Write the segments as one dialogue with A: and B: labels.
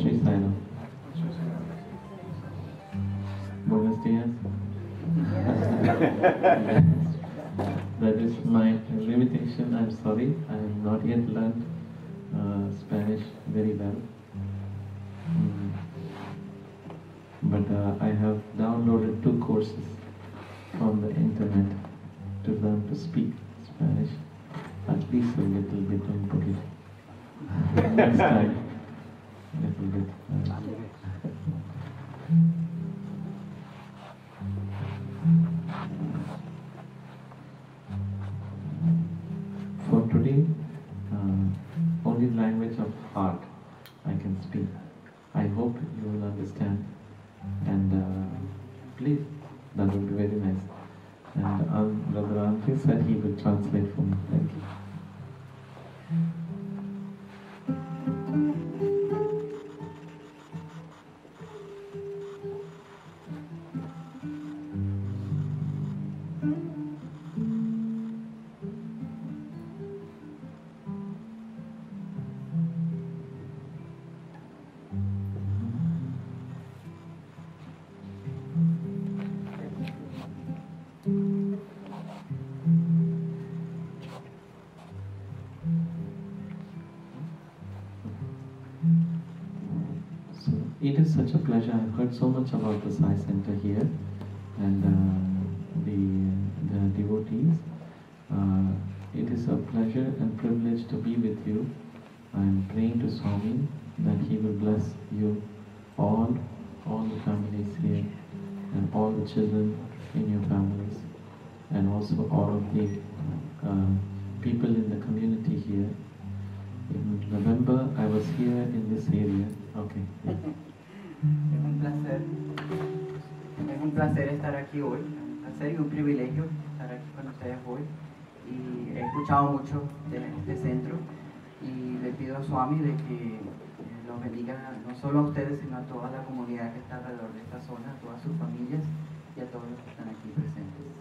A: Shri Sai. Buenos dias. That is my limitation. I'm sorry. I have not yet learned Spanish very well. But I have downloaded 2 courses from the internet to learn to speak Spanish. At least a little bit on it. Next time. Little bit. For today, only language of heart I can speak. I hope you will understand, and please, that would be very nice. And Brother Andrew said he would translate for me. Thank you. It is such a pleasure. I've heard so much about the Sai Center here and the devotees. It is a pleasure and privilege to be with you. I'm praying to Swami that he will bless you all the families here, and all the children in your families, and also all of the people in the community here. In November, I was here in this area. Okay.
B: Es un placer estar aquí hoy, un placer y un privilegio estar aquí con ustedes hoy. Y he escuchado mucho de este centro y le pido a Swami de que los bendiga no solo a ustedes, sino a toda la comunidad que está alrededor de esta zona, a todas sus familias y a todos los que están aquí presentes.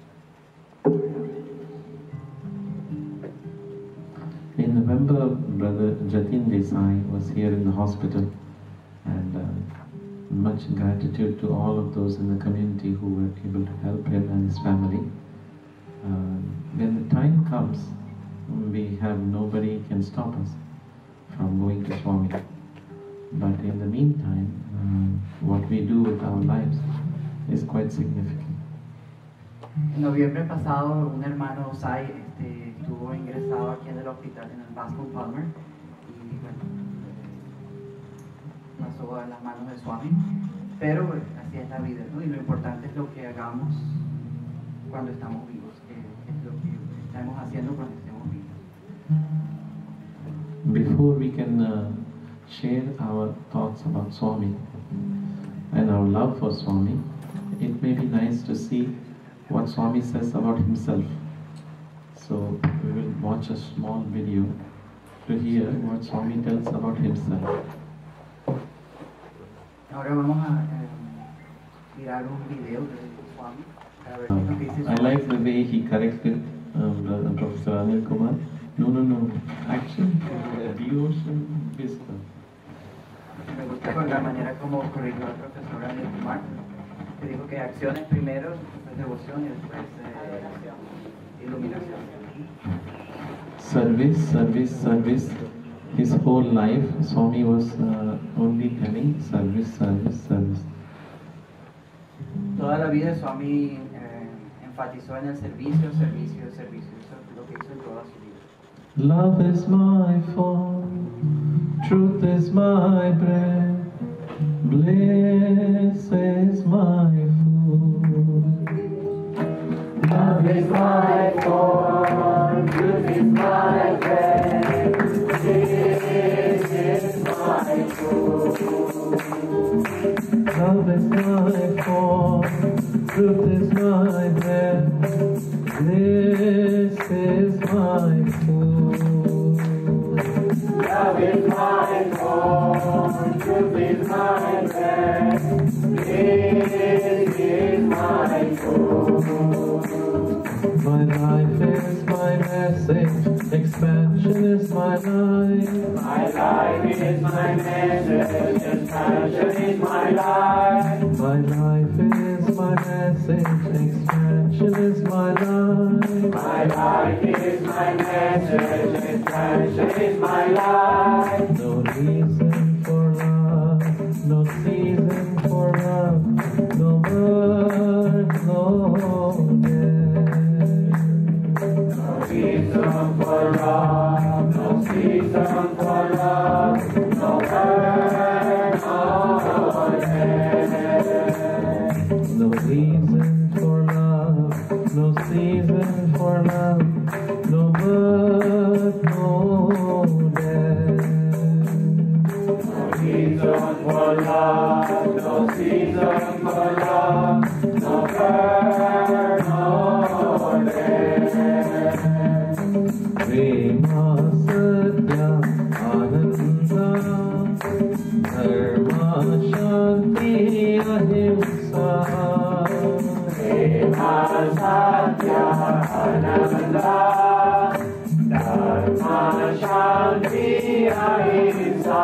A: In November, Brother Jatin Desai was here in the hospital, and much gratitude to all of those in the community who were able to help him and his family. When the time comes, we have nobody can stop us from going to Swami. But in the meantime, what we do with our lives is quite significant.
B: En noviembre pasado, un hermano Sai estuvo ingresado aquí en el hospital en el Bascom Palmer y bueno, pasó a las manos de Swami, pero así es la vida, ¿no? Y lo importante es lo que hagamos cuando estamos vivos, que es lo que estamos haciendo cuando estemos vivos.
A: Before we can share our thoughts about Swami and our love for Swami, it may be nice to see what Swami says about himself. So we will watch a small video to hear what Swami tells about himself.
B: Ahora vamos a mirar un video de Swami.
A: I like the way he corrected Professor Anil Kumar. No, action, devotion, wisdom.
B: Me gusta con la manera como corrigió al profesor Anil Kumar, que dijo que acciones primero, después devoción y después iluminación.
A: Service. His whole life, Swami was only telling service.
B: Toda la vida Swami enfatizó en el servicio. Eso es lo que hizo en toda su vida.
A: Love is my form, truth is my bread, bliss is my food.
C: Love is my form, truth is my bread, bliss is my food.
A: Love is my form, truth is my bread, bliss is my food.
C: Love is my form, truth is my bread, bliss is my food. is my message, His passion is my life.
A: My life is my message, expansion is my life.
C: My life is my message, expansion is my life.
A: No reason for love, no season for love, no birth, no death.
C: No reason for love, no season for love, no birth, no death.
A: No reason for love, no season for love, no birth, no death.
C: No reason for love, no season for love, no birth, no death.
A: Prema Satya Ananda Dharma Shanti Ahimsa.
C: Prema Satya Ananda Dharma Shanti Ahimsa.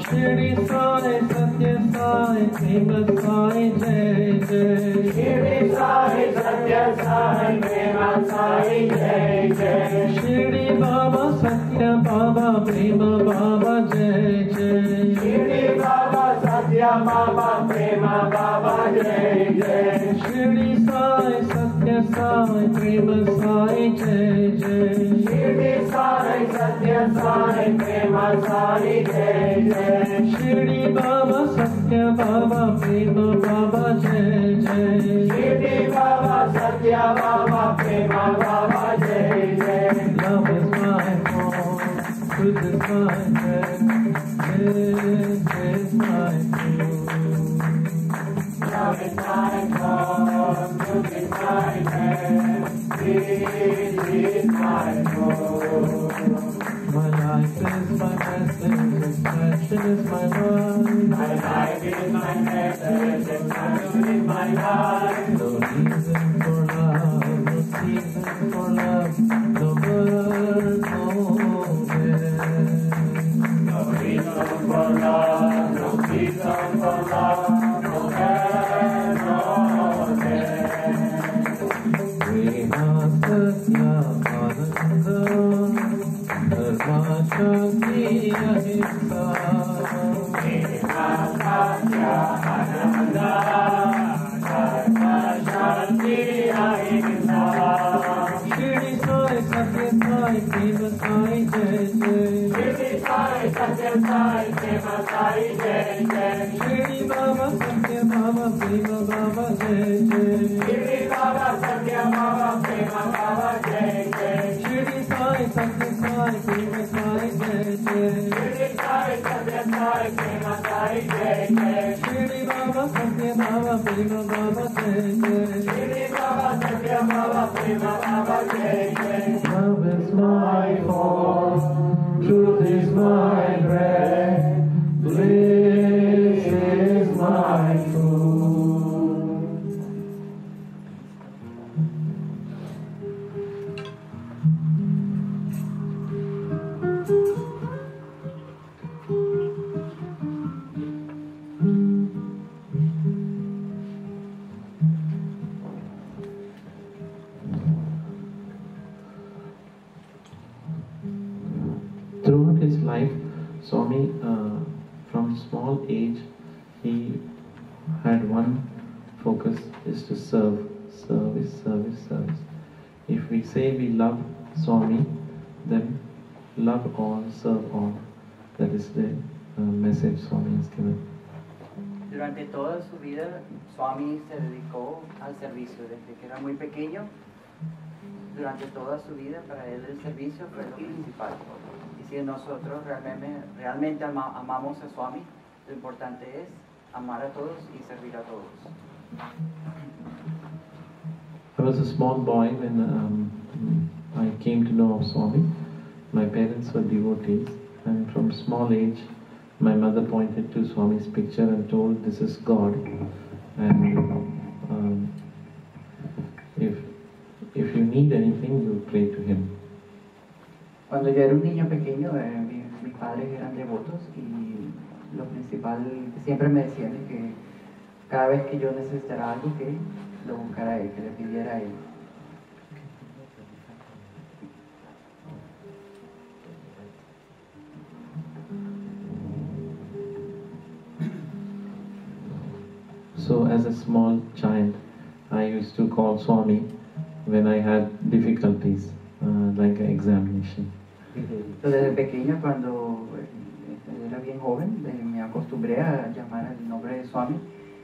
A: Shri Sai Satya Sai Prema Sai Jai Jai.
C: Shri Sai Satya Sai Prema Sai Jai Jai.
A: Shri Baba Satya Baba Prema Baba Jai Jai.
C: Shri Baba Satya Baba Prema Baba Jai Jai.
A: Shri Sai Satya Sai Prema Sai Jai Jai.
C: Shri Sai Satya Sai Prema Sai Jai Jai.
A: Shri Baba Satya Baba Prema Baba Jai Jai.
C: Shri Baba Satya Baba Prema Baba Jai Jai.
A: Love is my form, truth is my breath, this is my food.
C: Love is my cause, truth is my breath, this is my food.
A: My life is my message, expression is my life.
C: My life is my message, expression is my life.
A: No reason for love, no season for love, no birth, no death.
C: No reason for love, no season for love, no birth, no death.
A: Prema Satya Ananda Dharma Shanti Ahimsa.
C: Prema Satya Ananda Dharma Shanti Ahimsa.
A: Shri Sai Satya Sai Prema Sai Jai Jai.
C: Shri Sai Satya Sai Prema Sai Jai Jai.
A: Shri Baba Satya Baba Prema Baba Jai Jai.
C: Shri Baba Satya Baba Prema Baba Jai Jai.
A: Shri Sai Satya Sai Prema Sai Jai Jai.
C: Shri Sai Satya Sai Prema Sai Jai Jai.
A: Shri Baba Satya Baba Prema Baba Jai Jai.
C: Shri Baba Satya Baba Prema Baba Jai Jai.
A: Love is my form, truth is my breath, bliss is my food. Throughout his life, Swami, from small age, he had one focus, is to serve, service, service, service. If we say we love Swami, then love all, serve all. That is the message Swami has given.
B: Durante toda su vida, Swami se dedicó al servicio desde que era muy pequeño. Durante toda su vida, para él el servicio fue lo principal. Y si nosotros realmente amamos a Swami, lo importante es amar a todos y servir a todos.
A: I was a small boy when I came to know of Swami. My parents were devotees, and from small age, my mother pointed to Swami's picture and told, "This is God." And if you need anything, you pray to him.
B: Cuando yo era un niño pequeño, mis padres eran devotos y lo principal siempre me decían es que cada vez que yo necesitara algo que lo buscara a él, que le pidiera a él.
A: So as a small child, I used to call Swami when I had difficulties, like an examination.
B: Desde pequeño, cuando era bien joven, me acostumbré a llamar el nombre de Swami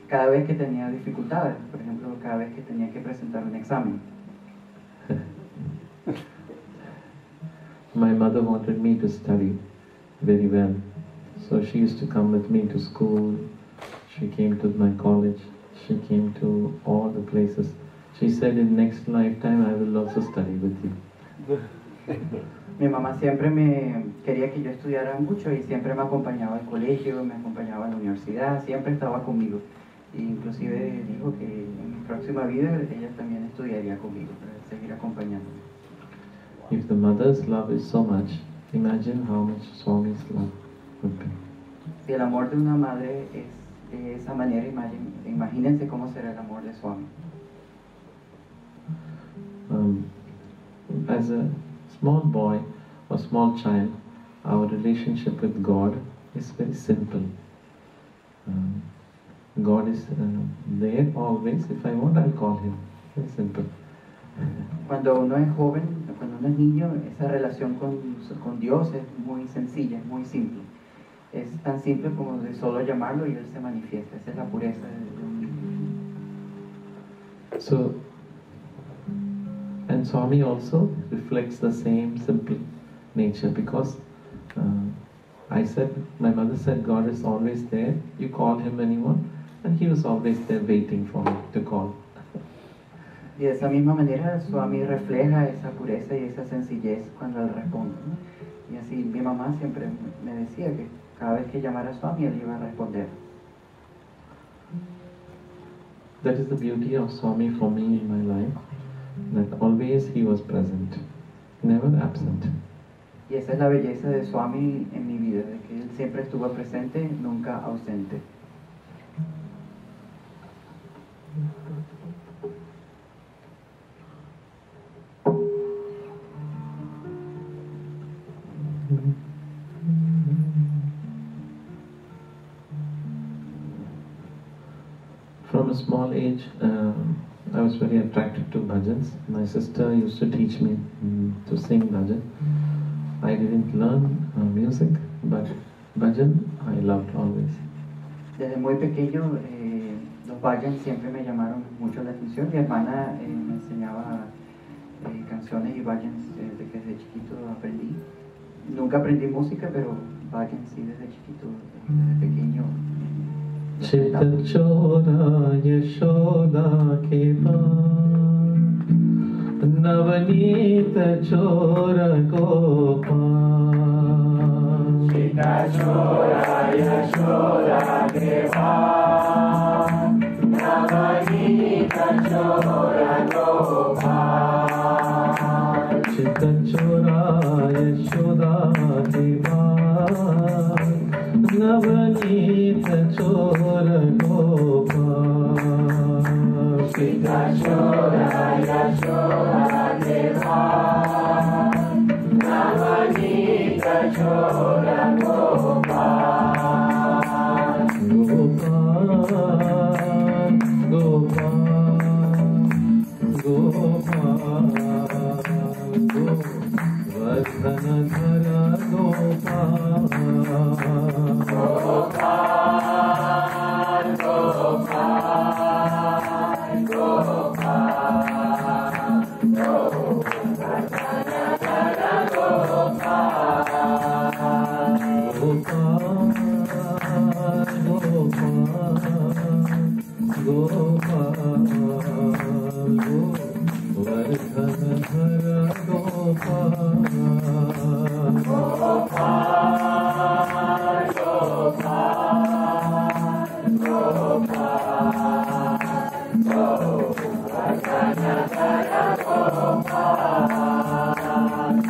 B: cada vez que tenía dificultades, por ejemplo, cada vez que tenía que presentar un examen.
A: My mother wanted me to study very well, so she used to come with me to school. She came to my college. She came to all the places. She said, in next lifetime I will also study with you.
B: Mi mamá siempre me quería que yo estudiara mucho y siempre me acompañaba al colegio, me acompañaba a la universidad, siempre estaba conmigo. E inclusive dijo que en mi próxima vida ella también estudiaría conmigo para seguir acompañándome.
A: If the mother's love is so much, imagine how much Swami's love would be.
B: Si el amor de una madre es de esa manera, imagínense cómo será el amor de Swami.
A: As a small boy or small child, our relationship with God is very simple. God is there always. If I want, I'll call Him. Very simple.
B: Cuando uno es joven, cuando uno es niño, esa relación con Dios es muy sencilla, es muy simple. Es tan simple como de solo llamarlo y Él se manifiesta. Esa es la pureza de un niño.
A: So, and Swami also reflects the same simple nature, because my mother said, God is always there. You call Him when you want, and He was always there waiting for me to call.
B: Y de esa misma manera, Swami refleja esa pureza y esa sencillez cuando Él responde, ¿no? Y así mi mamá siempre me decía que cada vez que llamara a Swami, Él iba a responder.
A: That is the beauty of Swami for me in my life, that always He was present, never absent.
B: Y esa es la belleza de Swami en mi vida, de que Él siempre estuvo presente, nunca ausente.
A: From a small age, I was very attracted to bhajans. My sister used to teach me to sing bhajan. I didn't learn music, but bhajan I loved always.
B: Desde muy pequeño, los bhajans siempre me llamaron mucho la atención. Mi hermana me enseñaba canciones y bhajans desde que desde chiquito aprendí. Nunca aprendí música, pero bhajans sí desde chiquito, desde pequeño.
A: Chitta chora yashoda ke paan, Navanita chora gopal.
C: Chitta chora yashoda ke paan, Navanita chora gopal.
A: Chitta chora yashoda ke paan, Navanita chora gopal.
C: Chitta chora yashoda ke paan, Navanita chora gopal.
A: Gopal, Gopal, Vardhana Dhara Gopal.
C: Gopal, Gopal, Gopal, Vardhana Dhara Gopal.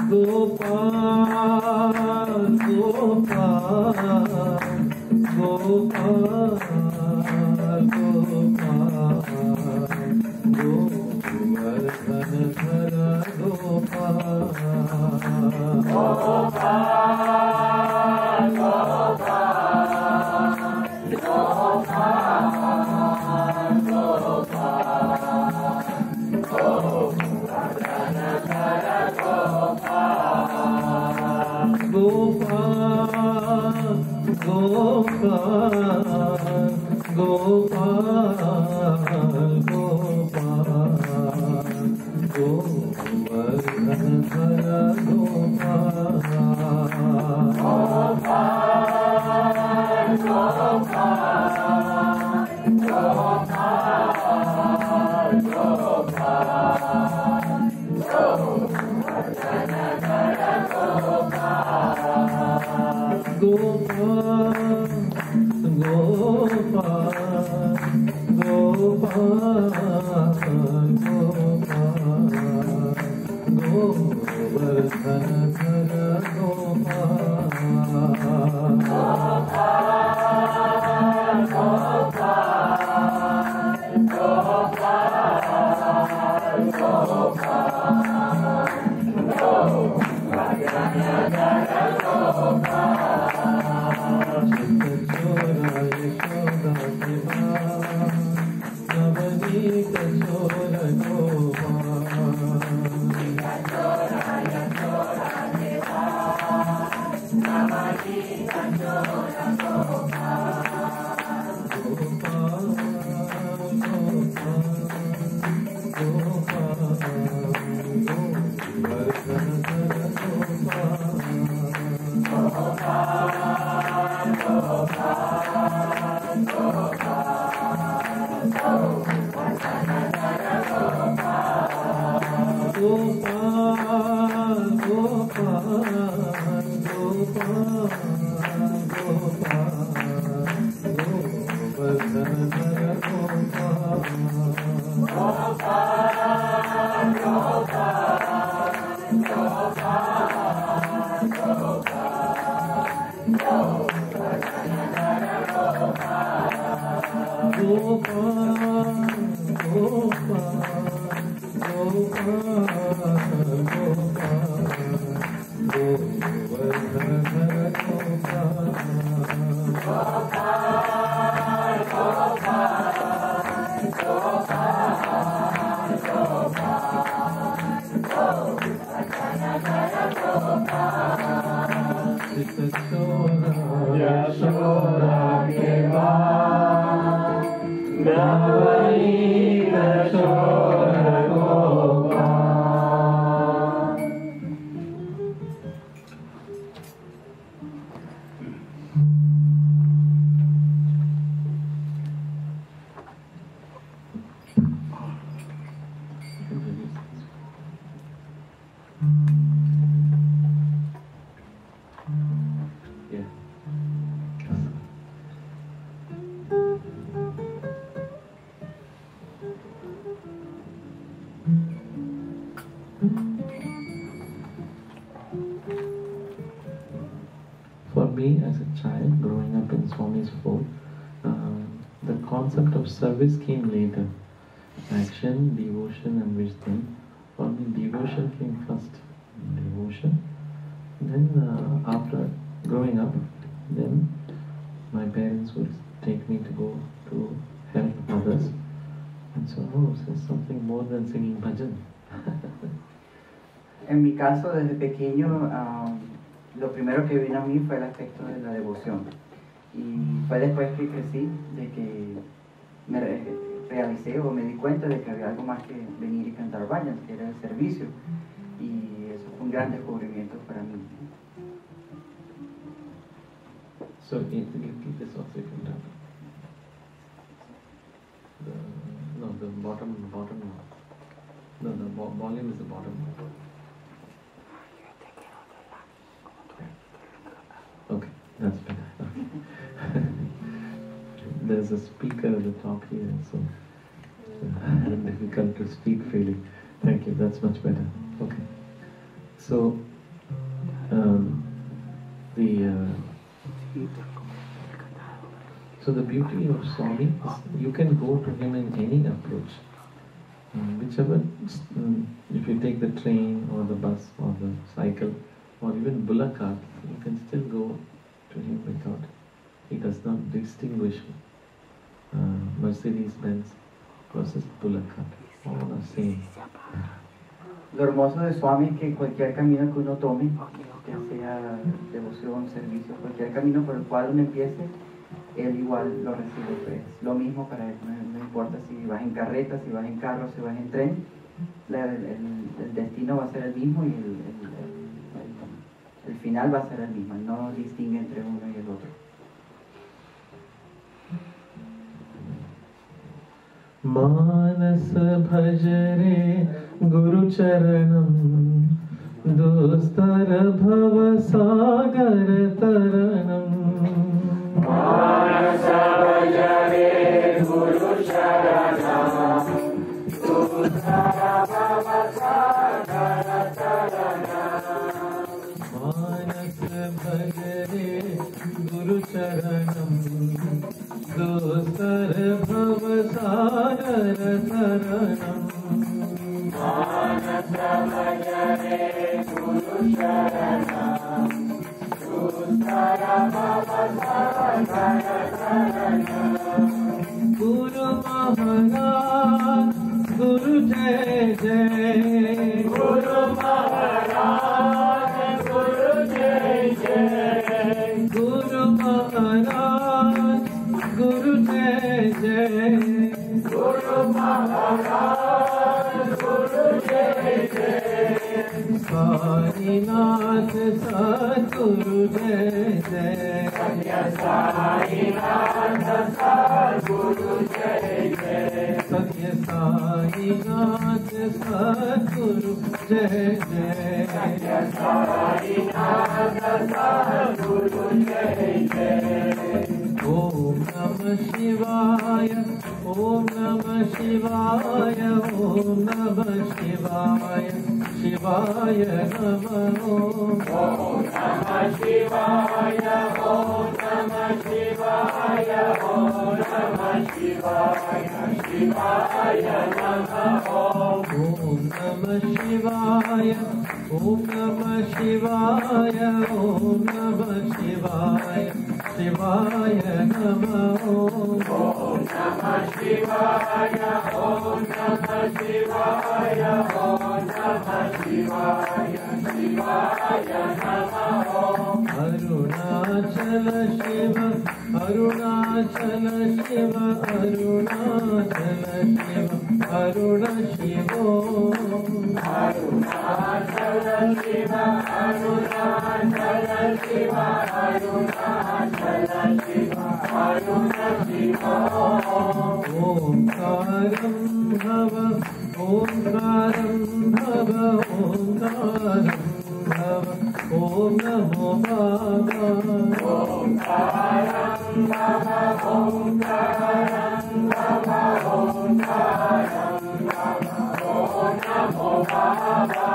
A: Gopal, Gopal, For me, as a child, growing up in Swami's fold, the concept of service came later. Action, devotion, and wisdom. For me, devotion came first. Devotion. Then, after growing up, then my parents would take me to go to help others. And so, oh, so it's something more than singing bhajan.
B: En mi caso, desde pequeño, lo primero que vino a mí fue el aspecto de la devoción. Y fue después que crecí, de que me realicé o me di cuenta de que había algo más que venir y cantar bhajan, que era el servicio. Y eso fue un gran descubrimiento para mí.
A: So, keep this off if you can. No, the bottom one. No, the volume is the bottom one. Okay, that's better. There's a speaker at the top here, so it's difficult to speak freely. Thank you, that's much better. Okay. So, so the beauty of Swami is you can go to him in any approach. Whichever, if you take the train or the bus or the cycle or even bullock cart, you can still go to him without. He does not distinguish Mercedes-Benz versus bullock cart. All are same.
B: Lo hermoso de Swami es que cualquier camino que uno tome, ya sea devoción, servicio, cualquier camino por el cual uno empiece, Él igual lo recibe. Pues lo mismo para Él, no importa si vas en carreta, si vas en carro, si vas en tren, el destino va a ser el mismo y el final va a ser el mismo. Él no distingue entre uno y el otro.
A: Manas bhajare Guru Charanam Dostar Bhava Sagar Taranam.
C: Manas bhajare Guru Charanam Dostar Bhava Sagar Taranam.
A: Manas bhajare Guru Charanam Dostar Bhava Sagar Taranam.
C: Manas bhajare Guru Charanam Dostar Bhava Sagar Taranam.
A: Guru Maharaj Guru Jai Jai.
C: Guru Maharaj Guru Jai Jai.
A: Guru Maharaj Guru Jai Jai.
C: Guru Maharaj Guru Jai Jai.
A: Sainath Sadguru Jai Jai.
C: Satya Sainath Sadguru Jai Jai.
A: Satya Sainath Sadguru Jai Jai.
C: Satya Sainath Sadguru Jai Jai.
A: Om Namah Shivaya, Om Namah Shivaya, Om Namah Shivaya, Shivaya Namah Om.
C: Om Namah Shivaya, Om Namah Shivaya, Om Namah Shivaya, Shivaya Namah Om.
A: Om Namah Shivaya, Om Namah Shivaya, Om Namah Shivaya, Shivaya Namah Om.
C: Om Namah Shivaya, Om Namah Shivaya, Om Namah Shivaya, Shivaya Namah Om.
A: Arunachala Shiva, Arunachala Shiva, Arunachala Shiva, Aruna Shiva.
C: Arunachala Shiva, Arunachala Shiva, Arunachala Shiva, Aruna Shiva.
A: Omkaram Bhava, Omkaram Bhava, Omkaram Bhava, Om Namo Bhava.
C: Omkaram Bhava, Omkaram Bhava, Omkaram Bhava, Om Namo Bhava.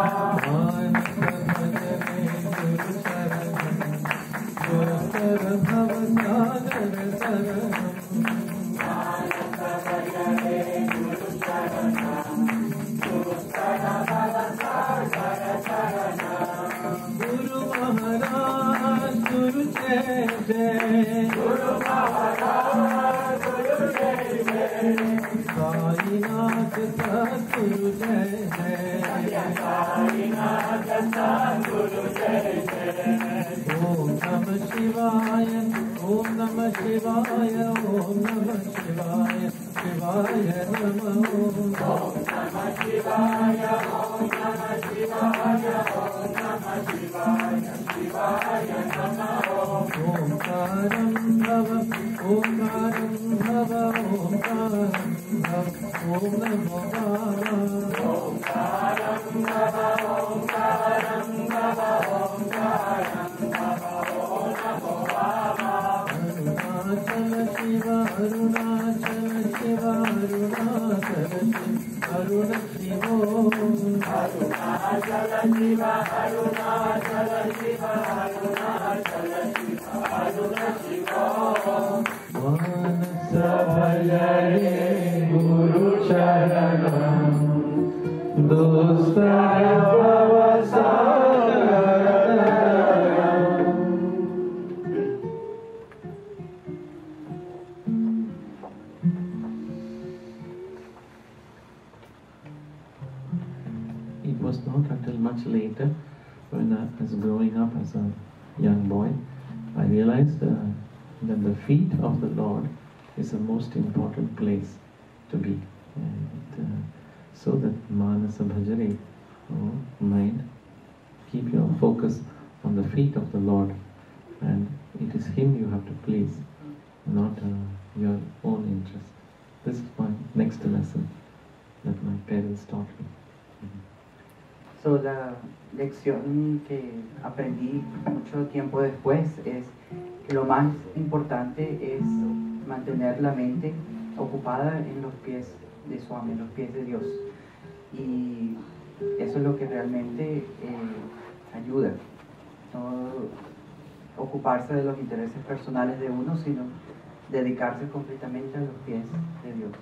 A: Guru Maharaj Guru Jai Jai.
C: Guru Maharaj Guru Jai Jai.
A: Sainath Sadguru Jai Jai.
C: Sainath Sadguru Jai Jai.
A: Om Namah Shivaya, Om Namah Shivaya, Om Namah Shivaya, Shivaya Namah Om.
C: Om Namah Shivaya, Om Namah Shivaya, Om Namah Shivaya, Shivaya Namah Om.
A: Omkaram Bhava, Omkaram Bhava, Omkaram Bhava, Om Namo Bhava.
C: Omkaram Bhava, Omkaram Bhava, Omkaram Bhava, Om Namo Bhava.
A: Arunachala Shiva, Arunachala Shiva, Arunachala Shiva, Aruna Shiva.
C: Arunachala Shiva, Arunachala Shiva, Arunachala Shiva, Aruna Shiva.
A: Manasa Bhajare Guru Charanam Dostar Bhava Sagar Taranam. It was not until much later, when I was growing up as a young boy, I realized that the feet of the Lord is the most important place to be. And so that Manasa Bhajare, mind, keep your focus on the feet of the Lord, and it is Him you have to please, not your own interest. This is my next lesson that my parents taught me.
B: So, la lección que aprendí mucho tiempo después es que lo más importante es mantener la mente ocupada en los pies de Swami, en los pies de Dios. Y eso es lo que realmente ayuda. No ocuparse de los intereses personales de uno, sino dedicarse completamente a los pies de Dios.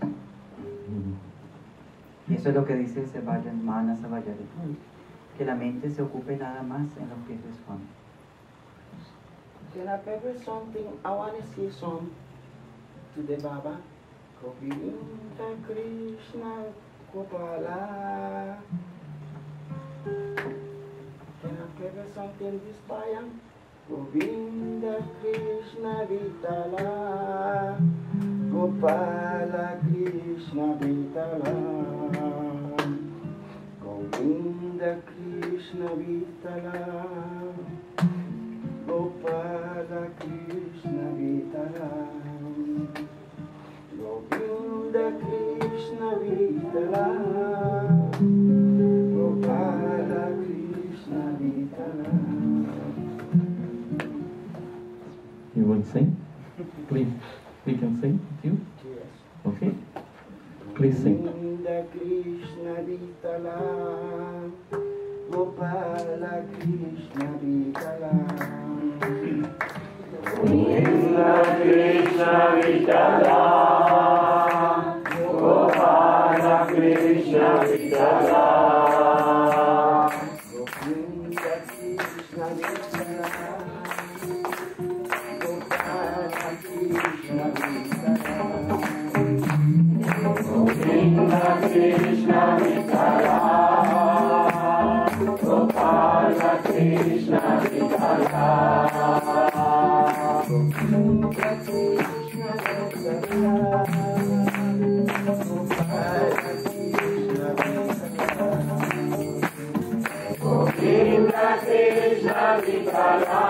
B: Y eso es lo que dice se vayan Manasa Vajare, que la mente se ocupe nada más en los pies de Swami.
D: Can I prepare something? I want to say some to the Baba. Govinda Krishna Gopala. Can I prepare something this time? Govinda Krishna Vitala. Gopala Krishna Vitala. Govinda Krishna Vitala. Gopala Krishna Vitala. Govinda Krishna Vitala. Gopala Krishna Vitala.
A: You will sing? Please, we can sing with you?
D: Yes.
A: Okay? Please sing.
D: Govinda Krishna Vitala. Gopala Krishna Vitala.
C: Govinda Krishna Vitala, Gopala Krishna Vitala.
D: Govinda Krishna Vitala, Gopala Krishna Vitala.
C: Govinda Krishna Vitala, Gopala Krishna Vitala.
D: Govinda Krishna Vitala, Gopala Krishna Vitala.
C: Govinda Krishna Vitala, Gopala Krishna Vitala.
D: Govinda Krishna Vitala, Gopala Krishna Vitala.
C: Govinda Krishna Vitala, Gopala Krishna Vitala.
D: Govinda Krishna Vitala,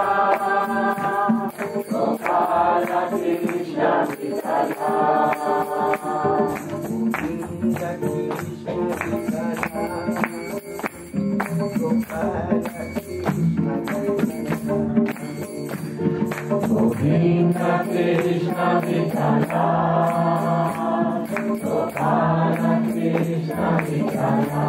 D: Gopala Krishna Vitala.
C: Govinda Krishna Vitala, Gopala Krishna Vitala.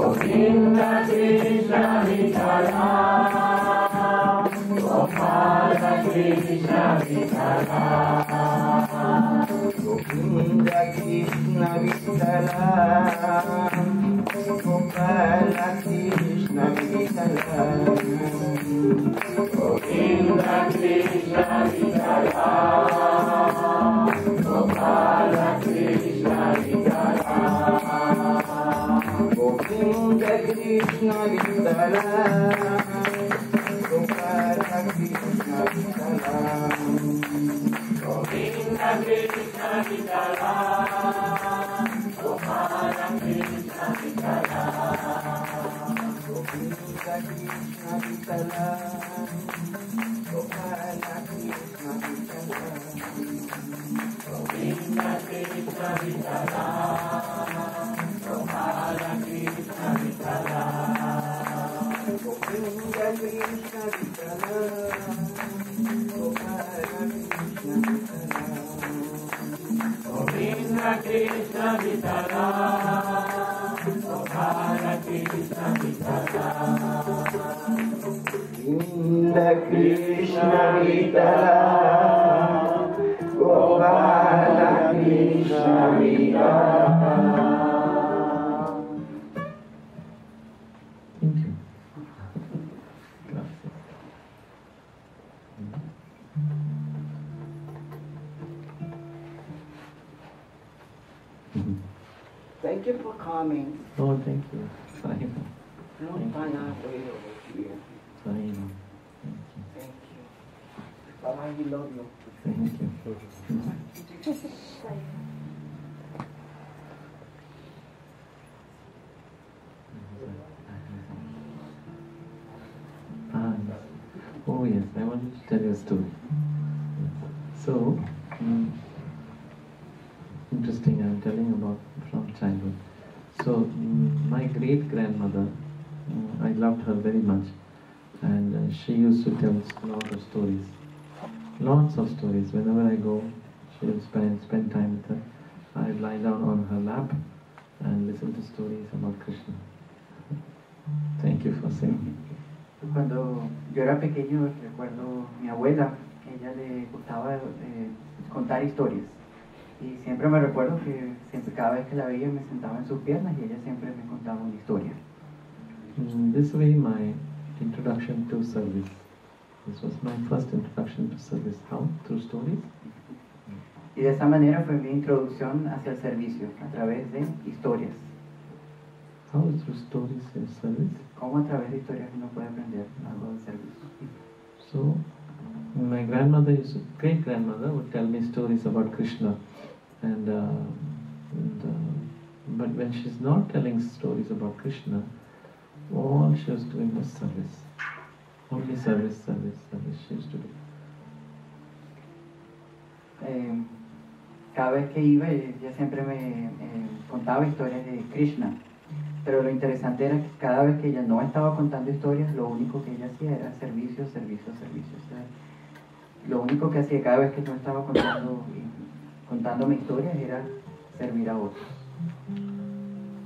D: Govinda Krishna Vitala, Gopala Krishna Vitala.
C: Govinda Krishna Vitala, Gopala Krishna Vitala.
D: Govinda Krishna Vitala, Gopala Krishna Vitala.
C: Govinda Krishna Vitala, Gopala Krishna Vitala.
D: Govinda Krishna Vitala, Gopala Krishna Vitala.
C: Govinda Krishna Vitala, Gopala Krishna Vitala.
D: Govinda Krishna Vitala, Gopala Krishna Vitala.
C: Govinda Krishna Vitala, Gopala Krishna Vitala.
D: Govinda Krishna Vitala, Gopala Krishna Vitala.
A: Thank you. Gracias.
D: Thank you for coming.
A: Oh, thank you. Sorry.
D: Long time after you here.
A: Sorry.
D: Thank you. Bye-bye, we love you.
A: Thank you. Ah, oh yes, I wanted to tell you a story. So, interesting, I'm telling about from childhood. So, my great-grandmother, I loved her very much, and she used to tell a lot of stories. Lots of stories. Whenever I go, she will spend time with her. I lie down on her lap and listen to stories about Krishna. Thank you for saying.
B: Cuando yo era pequeño, recuerdo mi abuela, ella le gustaba contar historias. Y siempre me recuerdo que siempre, cada vez que la veía me sentaba en sus piernas y ella siempre me contaba una historia.
A: This way my introduction to service. This was my first introduction to service. How? Through stories?
B: Y de esa manera fue mi introducción hacia el servicio, a través de historias.
A: How is through stories in service?
B: ¿Cómo a través de historias uno puede aprender algo del servicio?
A: So, my great-grandmother would tell me stories about Krishna. But when she's not telling stories about Krishna, all she was doing was service. Only service she used to do.
B: Cada vez que iba, ella siempre me contaba historias de Krishna. Pero lo interesante era que cada vez que ella no estaba contando historias, lo único que ella hacía era servicio. O sea, lo único que hacía cada vez que no estaba contándome historias era servir a otros.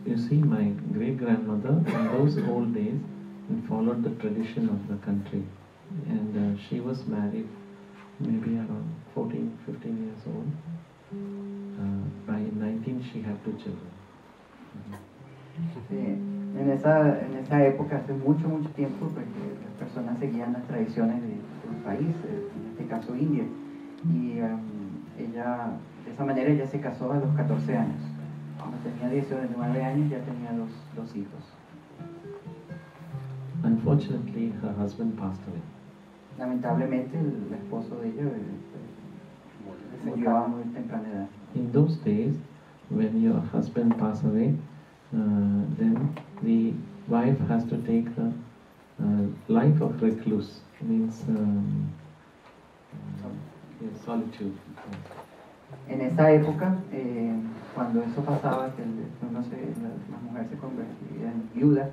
A: You see, my great-grandmother in those old days followed the tradition of the country, and she was married maybe around 14, 15 years old. By 19 she had 2 children.
B: Sí, en esa época, hace mucho tiempo, pues, las personas seguían las tradiciones de su país, en este caso India, y ella, de esa manera ella se casó a los 14 años. Cuando tenía 19 años ya tenía dos hijos.
A: Unfortunately, her husband passed away.
B: Lamentablemente, el esposo de ella murió a muy temprana edad.
A: In those days, when your husband passes away, then the wife has to take the life of recluse, means solitude.
B: En esa época, cuando eso pasaba, que la mujer se convertía en viuda,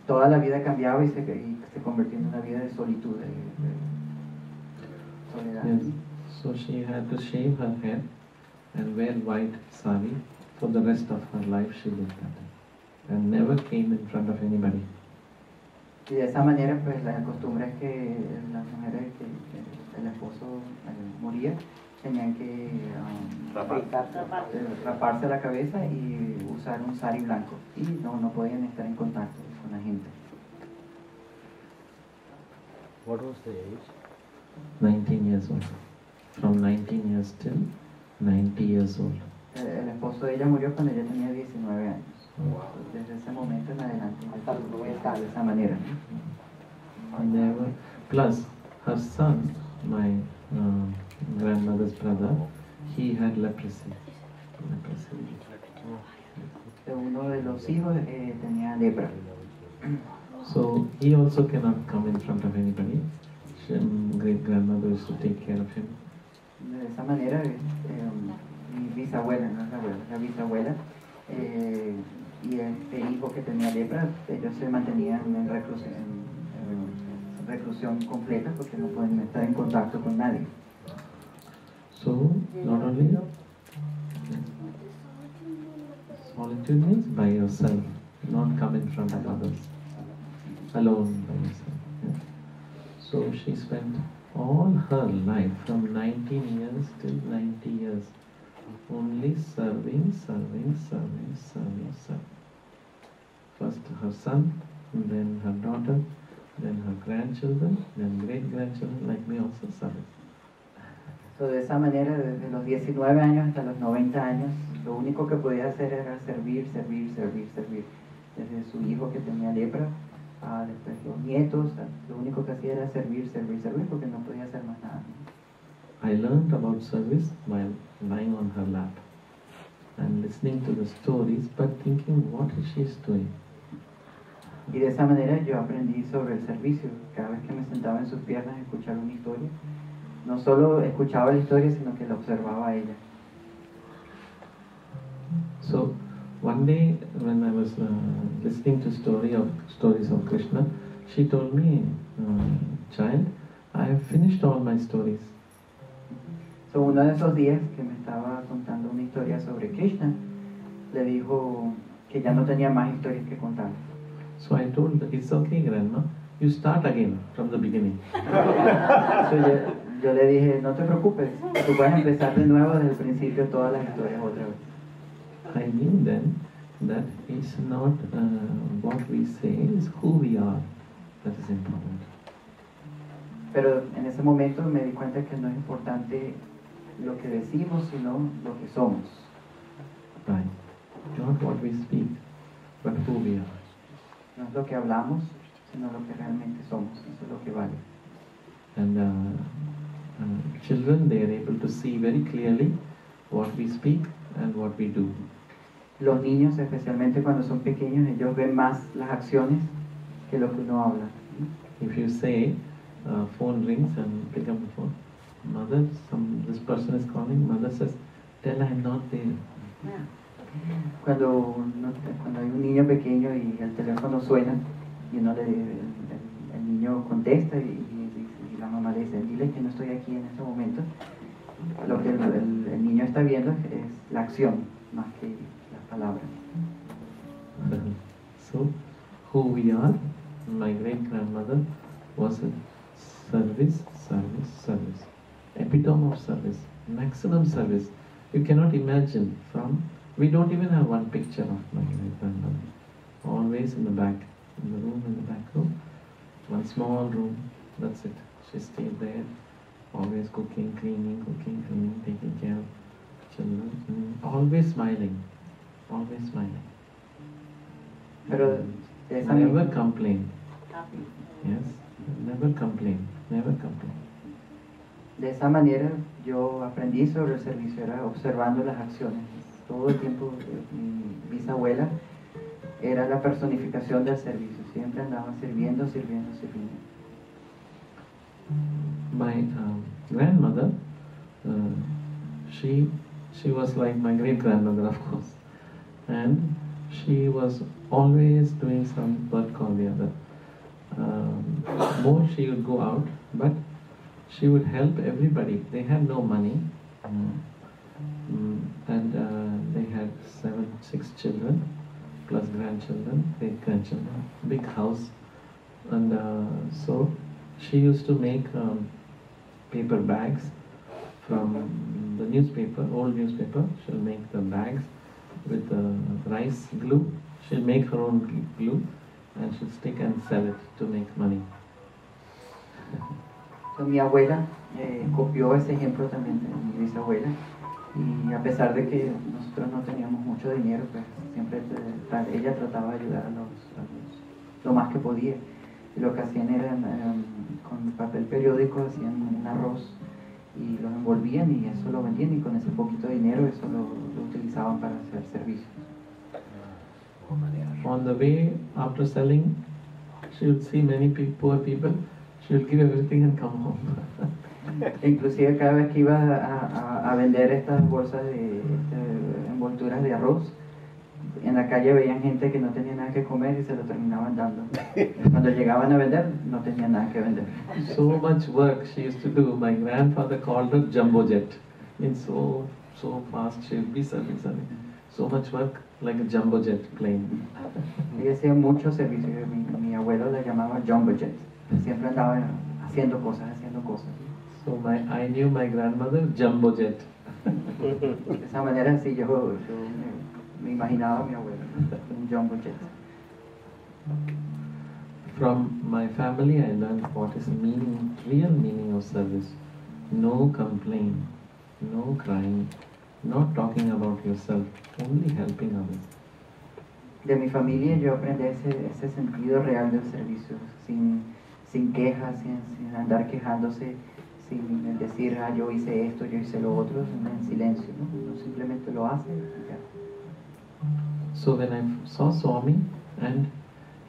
B: toda la vida cambiaba y se convertía en una vida de solitud, de soledad.
A: Yes. So she had to shave her head and wear white sari. For the rest of her life she lived that, and never came in front of anybody.
B: Y de esa manera, pues la costumbre es que las mujeres que el esposo moría tenían que raparse la cabeza y usar un sari blanco, y no podían estar en contacto con la gente.
E: What was the age?
A: 19 years old. From 19 years till 90 years old.
B: El esposo de ella murió cuando ella tenía 19 años. Desde ese momento en adelante está de esa manera.
A: Never. Plus, her son, my grandmother's brother, he had leprosy.
B: Uno de los hijos tenía lepra.
A: So he also cannot come in front of anybody. Great grandmother used to take care of him.
B: De esa manera, mi bisabuela, no es la abuela, la bisabuela, y este hijo que tenía lepra, ellos se mantenían en reclusión completa porque no pueden estar en contacto con nadie.
A: So, not only solitude means by yourself, not come in front of others, alone by yourself. Yeah. So she spent all her life from 19 years till 90 years only serving. First her son, then her daughter, then her grandchildren, then great-grandchildren, like me also serving.
B: So, de esa manera, desde los 19 años hasta los 90 años, lo único que podía hacer era servir. Desde su hijo que tenía lepra, después los nietos, lo único que hacía era servir, porque no podía hacer más nada.
A: I learned about service while lying on her lap and listening to the stories, but thinking, what is she doing?
B: Y de esa manera yo aprendí sobre el servicio. Cada vez que me sentaba en sus piernas a escuchar una historia, no solo escuchaba la historia, sino que la observaba a ella.
A: So one day when I was listening to stories of Krishna, she told me, child, I have finished all my stories.
B: So uno de esos días que me estaba contando una historia sobre Krishna, le dijo que ya no tenía más historias que contar.
A: So I told her, it's okay, grandma, you start again from the beginning.
B: So yo le dije, no te preocupes, tú puedes empezar de nuevo desde el principio todas las historias otra vez.
A: I knew then that it's not what we say, it's who we are that is important.
B: Pero en ese momento me di cuenta que no es importante lo que decimos, sino lo que somos.
A: Right. Not what we speak, but who we are.
B: No es lo que hablamos, sino lo que realmente somos. Eso es lo que vale.
A: And children, they are able to see very clearly what we speak and what we do.
B: Los niños, especialmente cuando son pequeños, ellos ven más las acciones que lo que uno habla.
A: If you say, phone rings and pick up the phone, mother, this person is calling, mother says, tell I'm not there.
B: Cuando hay un niño pequeño y el teléfono suena y el niño contesta y la mamá le dice, dile que no estoy aquí en este momento, lo que el niño está viendo es la acción más que las palabras.
A: So, who we are, my great-grandmother was a service, epitome of service, maximum service. You cannot imagine we don't even have one picture of my great-grandmother. Always in the back, in the back room, one small room, that's it. She stayed there, always cooking, cleaning, taking care of children, always smiling.
B: Pero de esa
A: Never complain. Yes, never complain.
B: De esa manera yo aprendí sobre el servicio, era observando las acciones. Todo el tiempo mi bisabuela era la personificación del servicio, siempre andaba sirviendo.
A: My grandmother, she was like my great-grandmother, of course, and she was always doing some work or the other. More she would go out, but she would help everybody. They had no money, and they had 6 children, plus grandchildren, 8 grandchildren, big house, and so she used to make paper bags from the newspaper, old newspaper. She'll make the bags with rice glue. She'll make her own glue and she'll stick and sell it to make money.
B: So, mi abuela copió ese ejemplo también de mi bisabuela, y a pesar de que nosotros no teníamos mucho dinero, pues siempre ella trataba de ayudar lo más que podía. Y lo que hacían era con papel periódico hacían un arroz y lo envolvían y eso lo vendían, y con ese poquito de dinero eso lo utilizaban para hacer servicios.
A: On the way, after selling, she would see many poor people. She would give everything and come home.
B: Inclusive cada vez que iba a vender estas bolsas de envolturas de arroz, en la calle veían gente que no tenía nada que comer y se lo terminaban dando. Cuando llegaban a vender, no tenían nada que vender.
A: So much work she used to do. My grandfather called her jumbo jet. It's so fast she would be serving. So much work, like a jumbo jet plane.
B: Ella hacía mucho servicio. Mi abuelo la llamaba jumbo jet. Siempre andaba haciendo cosas.
A: So I knew my grandmother jumbo jet.
B: De esa manera sí yo me imaginaba a mi abuelo, un jumbo jet.
A: From my family I learned what is real meaning of service. No complaint, no crying, not talking about yourself, only helping others.
B: De mi familia yo aprendí ese sentido real del servicio, sin quejas, sin andar quejándose, sin decir, yo hice esto, yo hice lo otro, en silencio, ¿no? Uno simplemente lo hace y ya.
A: So when I saw Swami, and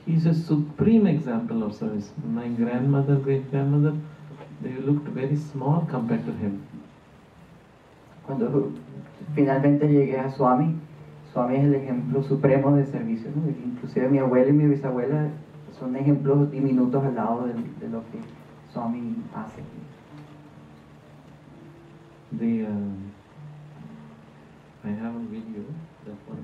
A: he's a supreme example of service. My grandmother, great-grandmother, they looked very small compared to him.
B: Cuando finalmente llegué a Swami, Swami es el ejemplo supremo de servicio, ¿no? Inclusive mi abuela y mi bisabuela son ejemplos diminutos al lado de lo que Swami hace.
A: I have a video that one.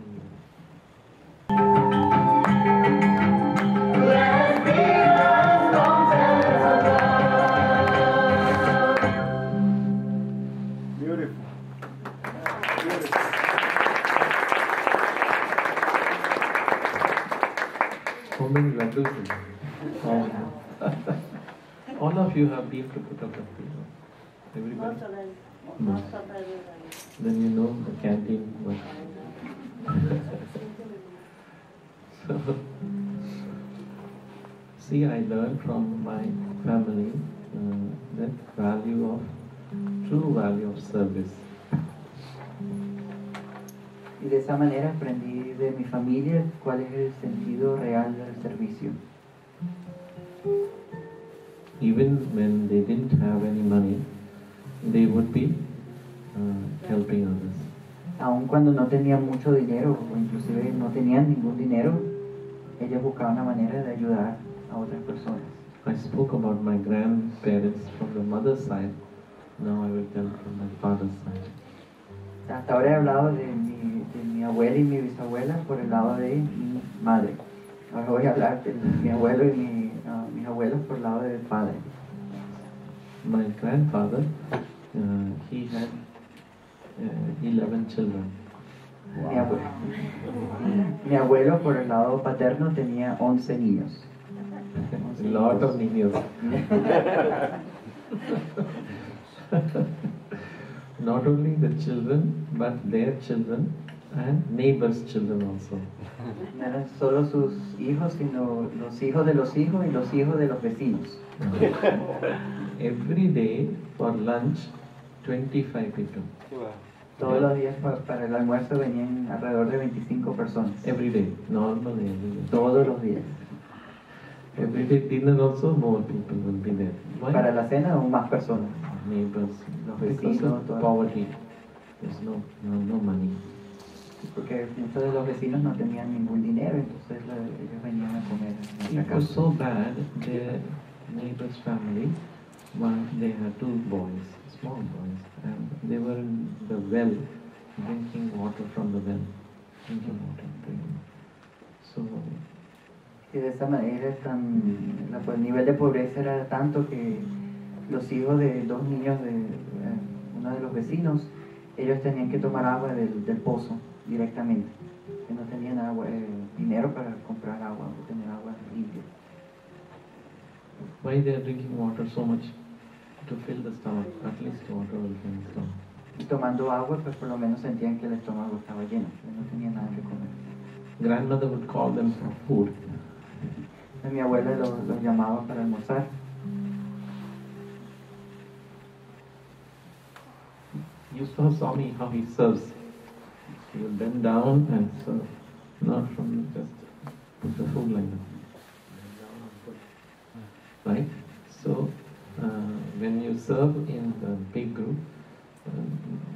C: Beautiful.
A: How many laddus? All of you have been to Puttaparthi. Everybody? No. Then you know the canteen work. So, see, I learned from my family that true value of service.
B: Y de esa manera aprendí de mi familia cuál es el sentido real del servicio.
A: Even when they didn't have any money, they would be helping others.
B: Aun cuando no tenían mucho dinero, o inclusive no tenían ningún dinero, ellos buscaban una manera de ayudar a otras personas.
A: I spoke about my grandparents from the mother's side. Now I will tell from my father's side.
B: Hasta ahora he hablado de mi abuela y mi bisabuela por el lado de mi madre. Ahora voy a hablar de mi abuelo y mis abuelos por el lado del padre.
A: My grandfather, he had 11 children.
B: Mi abuelo por el lado paterno tenía 11 niños.
A: A lot of niños. Not only the children, but their children and neighbors' children also.
B: No eran solo sus hijos, sino los hijos de los hijos y los hijos de los vecinos.
A: Every day for lunch, 25 people.
B: Todos los días para el almuerzo venían alrededor de 25 personas.
A: Every day, normally every day.
B: Todos los días.
A: Every day dinner also, more people will be there. Why?
B: Para la cena aún más personas.
A: Neighbors,
B: Los
A: because
B: vecinos,
A: of poverty. There's no money.
B: Porque muchos de los vecinos no tenían ningún dinero, entonces ellos venían a comer en nuestra
A: It was
B: casa.
A: so bad, their neighbor's family, they had 2 boys, small boys, and they were in the well, drinking water from the well, drinking. So,
B: Y de esa manera el nivel de pobreza era tanto que los hijos de 2 niños de uno de los vecinos, ellos tenían que tomar agua del pozo directamente, que no tenían dinero para comprar agua o tener agua limpia.
A: why they are drinking water so much? To fill the stomach, at least water will fill the stomach.
B: Y tomando agua, pues por lo menos sentían que el estómago estaba lleno, que no tenían nada que comer.
A: Grandmother would call them for food.
B: Mi abuela los llamaba para almorzar.
A: You saw Swami how he serves. He will bend down and serve, not from just put the food like that. Right? So, when you serve in the big group,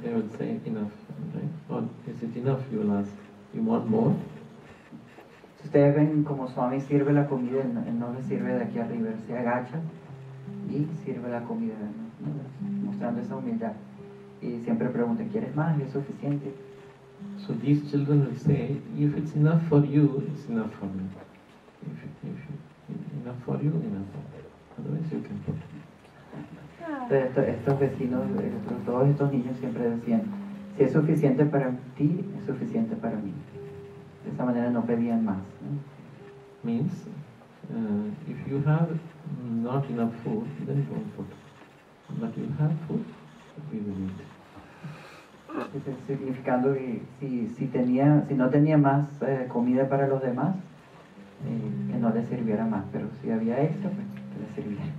A: they will say enough, right? Or is it enough? You will ask. You want more?
B: Si ustedes ven como Swami sirve la comida, él no le sirve de aquí arriba, él se agacha y sirve la comida, ¿no? Mostrando esa humildad. Y siempre preguntan, ¿quieres más? ¿Es suficiente?
A: So these children will say, if it's enough for you, it's enough for me. If enough for you, enough for me. Otherwise you can put.
B: Estos vecinos, todos estos niños siempre decían, si es suficiente para ti, es suficiente para mí. De esa manera no pedían más, ¿no?
A: Means, if you have not enough food, then don't put. But you have food, we will eat.
B: significando que si no tenía más comida para los demás, que no le sirviera más, pero si había extra, pues que le sirviera.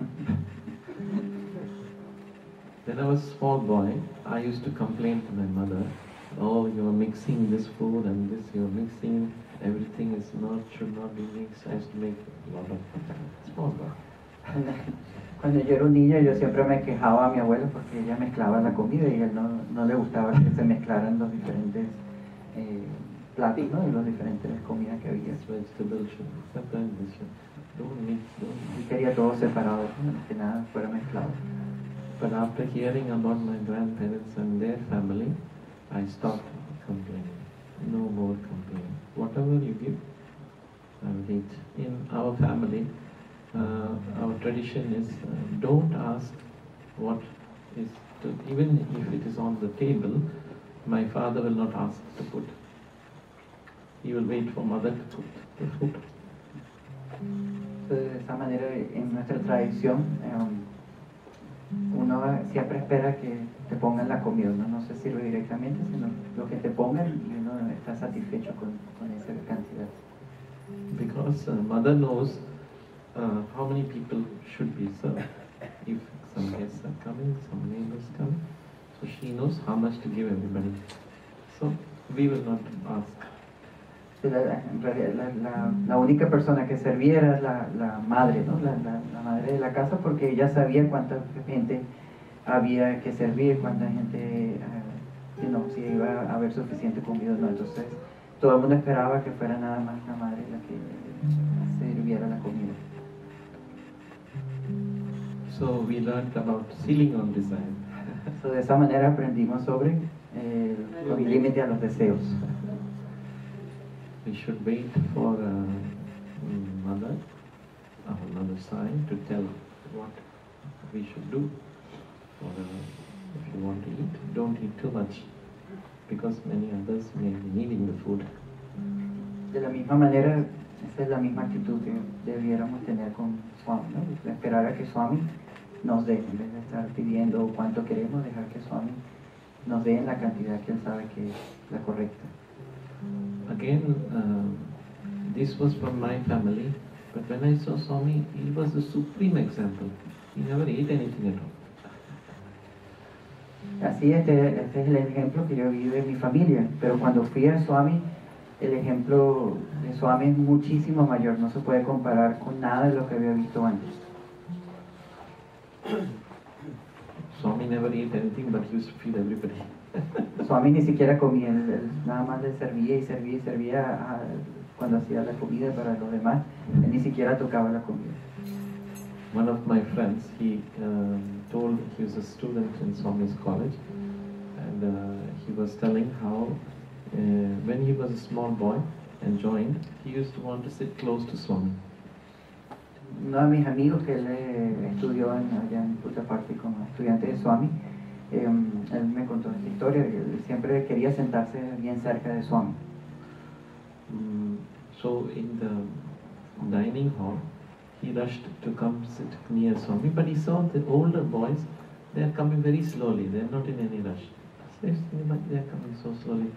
A: When I was a small boy, I used to complain to my mother, "Oh, you're mixing this food and this, you're mixing, everything should not be mixed." I used to make a lot of small boy.
B: Cuando yo era un niño, yo siempre me quejaba a mi abuelo porque ella mezclaba la comida y a él no le gustaba que se mezclaran los diferentes platos, ¿no? Y las diferentes comidas que había.
A: Vegetables should be separate, this should, don't mix,
B: Y quería todo separado, ¿no? Que nada fuera mezclado.
A: But after hearing about my grandparents and their family, I stopped complaining. No more complaining. Whatever you give, I will eat. In our family, our tradition is don't ask what is to, even if it is on the table, my father will not ask to put. He will wait for mother to put the food.
B: De esa manera, en nuestra tradición, uno siempre espera que te pongan la comida. Uno no se sirve directamente, sino lo que te pongan y uno está satisfecho con esa cantidad.
A: Because mother knows how many people should be served. If some guests are coming, some neighbors come, so she knows how much to give everybody. So we will not ask.
B: En realidad, la única persona que servía era la madre, ¿no? La madre de la casa, porque ella sabía cuánta gente había que servir, cuánta gente, si iba a haber suficiente comida o no. Entonces, todo el mundo esperaba que fuera nada más la madre la que sirviera la comida.
A: So we learned about ceiling on desire.
B: So, de esa manera aprendimos sobre los límites a los deseos.
A: We should wait for mother, our mother's side, to tell what we should do. Or if you want to eat, don't eat too much, because many others may be needing the food.
B: De la misma manera, esa es la misma actitud que debiéramos tener con Swami, ¿no? Esperar a que Swami nos dé, en vez de estar pidiendo cuánto queremos, dejar que Swami nos dé en la cantidad que él sabe que es la correcta.
A: Again, this was from my family, but when I saw Swami, he was the supreme example. He never ate anything at all.
B: Así, este es el ejemplo que yo vi de mi familia, pero cuando fui a Swami, el ejemplo de Swami es muchísimo mayor, no se puede comparar con nada de lo que había visto antes.
A: Swami never ate anything, but he used to feed everybody.
B: Swami ni siquiera comía, él nada más le servía y servía y servía cuando hacía la comida para los demás, él ni siquiera tocaba la comida.
A: One of my friends, he told, he was a student in Swami's college, and he was telling how when he was a small boy and joined, he used to want to sit close to Swami.
B: Uno de mis amigos que él estudió allá en Puttaparthi como estudiante de Swami, él me contó esta historia, él siempre quería sentarse bien cerca de Swami.
A: So in the dining hall, he rushed to come sit near Swami, but he saw the older boys, they are coming very slowly, they are not in any rush. So they are coming so slowly,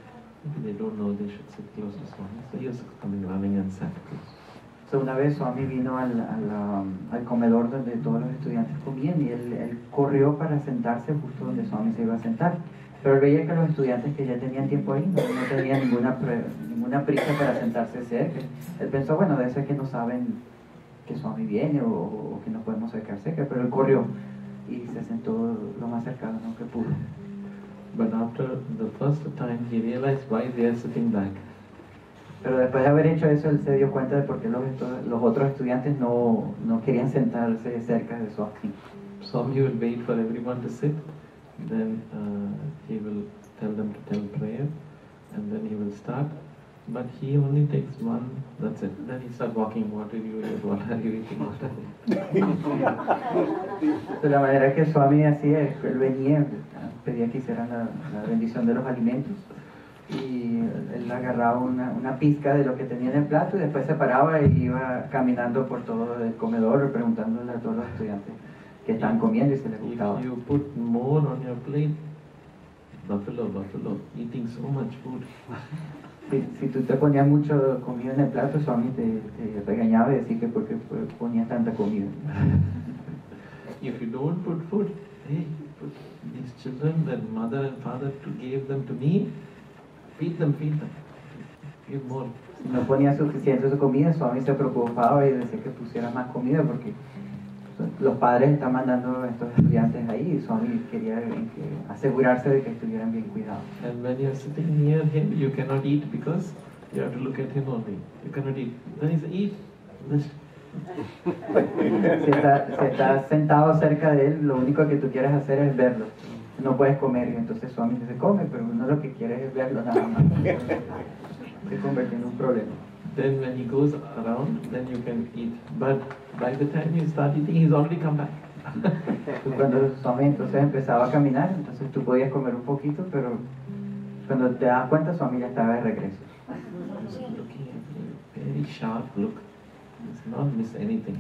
A: maybe they don't know they should sit close to Swami. So he was coming running and sat close.
B: So, una vez Swami vino al comedor donde todos los estudiantes comían y él corrió para sentarse justo donde Swami se iba a sentar. Pero él veía que los estudiantes que ya tenían tiempo ahí no tenían ninguna prisa para sentarse cerca. Él pensó, bueno, debe ser que no saben que Swami viene o que no podemos acercar cerca, pero él corrió y se sentó lo más cercano que pudo.
A: But after the first time he realized why they are sitting back.
B: Pero después de haber hecho eso, él se dio cuenta de por qué los otros estudiantes no querían sentarse cerca de Swami.
A: Swami will wait for everyone to sit, then he will tell them to tell prayer, and then he will start. But he only takes one, that's it. Then he starts walking, what did you eat, what are you eating, what are you
B: De la manera que Swami hacía, él venía, pedía que hicieran la bendición de los alimentos. Y él agarraba una pizca de lo que tenía en el plato y después se paraba y iba caminando por todo el comedor preguntándole a todos los estudiantes que estaban comiendo y si les gustaba.
A: If you put more on your plate, buffalo, eating so much food.
B: Si tú te ponías mucho comida en el plato, Swami te regañaba y decía que porque ponías tanta comida.
A: If you don't put food, hey, put these children, their mother and father gave them to me, feed them. Give more.
B: Si no ponía suficiente su comida, Swami se preocupaba y decía que pusiera más comida porque los padres están mandando a estos estudiantes ahí y Swami quería asegurarse de que estuvieran bien cuidados.
A: And when you're sitting near him, you cannot eat because you have to look at him only. You cannot eat. Then he says, eat.
B: Si estás sentado cerca de él, lo único que tú quieres hacer es verlo. No puedes comer y entonces Swami dice, come, pero uno lo que quiere es verlo nada más. Se convierte en un problema.
A: Then when he goes around, then you can eat. But by the time you start eating, he's already come back.
B: Cuando Swami entonces empezaba a caminar, entonces tú podías comer un poquito, pero cuando te das cuenta, Swami ya estaba de regreso.
A: He's looking at you, very sharp look. Does not miss anything.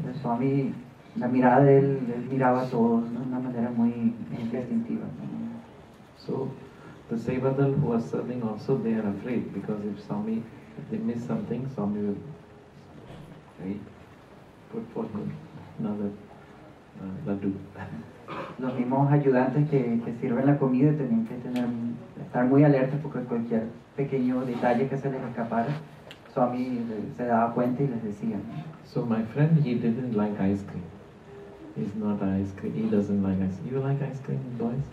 B: El Swami, la mirada de él miraba a todos, ¿no? De una manera muy distintiva.
A: So the Sevadal who are serving also, they are afraid because if they miss something, Swami will put for him another laddu.
B: Los mismos ayudantes que sirven la comida tenían que estar muy alertas porque cualquier pequeño detalle que se les escapara, Swami se daba cuenta y les decía.
A: So my friend, he didn't like ice cream. He's not ice cream. He doesn't like ice cream. You like ice cream, boys?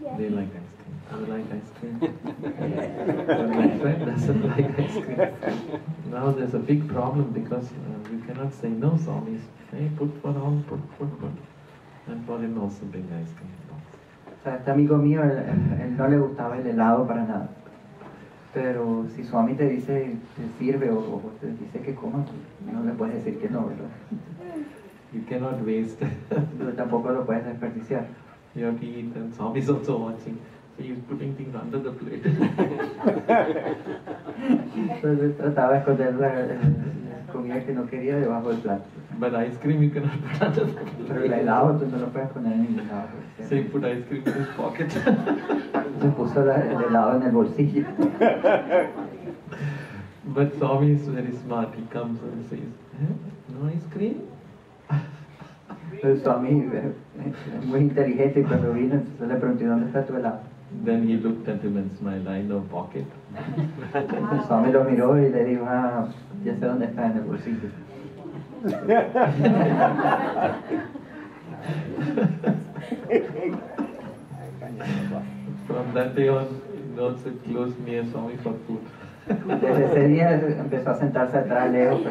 A: Yeah. They like ice cream. You like ice cream? But my friend doesn't like ice cream. Now there's a big problem because we cannot say no, Swami. Hey, put one on, put. And for him also bring ice cream.
B: O sea, este amigo mío, él no le gustaba el helado para nada. Pero si Swami te dice, te sirve o te dice que coma, no le puedes decir que no, ¿verdad?
A: You cannot waste.
B: Pero tampoco lo puedes desperdiciar.
A: You have to eat, and Swami is also watching. So he's putting things under the plate.
B: Entonces trataba de esconder la comida que no quería debajo del plato.
A: But ice cream you cannot put under the plate.
B: Pero el helado tú no lo puedes poner en ningún lado.
A: So he put ice cream in his pocket.
B: Se puso el helado en el bolsillo.
A: But Swami is very smart. He comes and says, no ice cream?
B: El Swami es muy inteligente y cuando vino entonces le pregunté ¿dónde está tu helado?
A: Then he looked at him and smiled. I know pocket.
B: El Swami lo miró y le dijo, ya sé dónde está en el bolsillo.
A: From that day on, he also closed near Swami for food.
B: Desde ese día empezó a sentarse atrás lejos.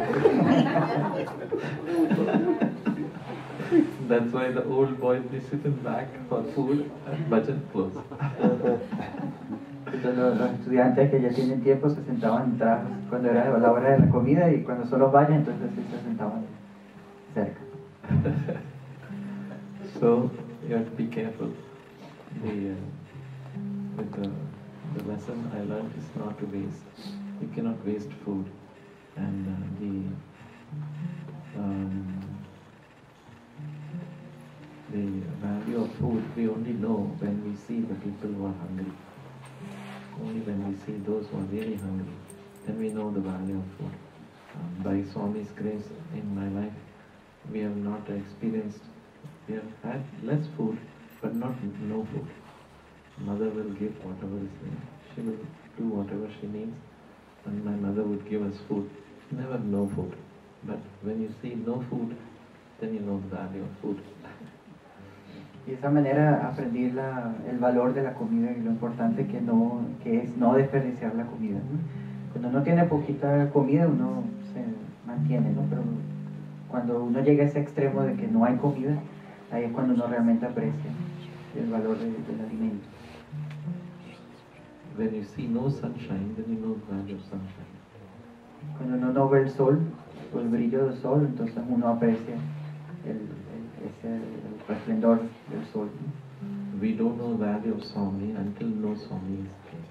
A: That's why the old boys, they sit in back for food and bhajan close.
B: Los estudiantes que ya tienen tiempo se sentaban atrás cuando era la hora de la comida y cuando son los vayan entonces sí se sentaban cerca.
A: So you have to be careful. The lesson I learned is not to waste. You cannot waste food. And the value of food we only know when we see the people who are hungry. Only when we see those who are really hungry, then we know the value of food. By Swami's grace in my life, we have not experienced, we have had less food, but not no food. Mother will give whatever is there. She will do whatever she needs, and my mother would give us food. Never no food. But when you see no food, then you know the value of food.
B: Y de esa manera aprendí el valor de la comida y lo importante que es no desperdiciar la comida. Cuando uno tiene poquita comida uno se mantiene, ¿no? Pero cuando uno llega a ese extremo de que no hay comida, ahí es cuando uno realmente aprecia el valor del alimento.
A: When you see no sunshine, then you know the value of sunshine.
B: Cuando uno no ve el sol, o el brillo del sol, entonces uno aprecia el resplendor del sol.
A: We don't know the value of Swami until no Swami is there.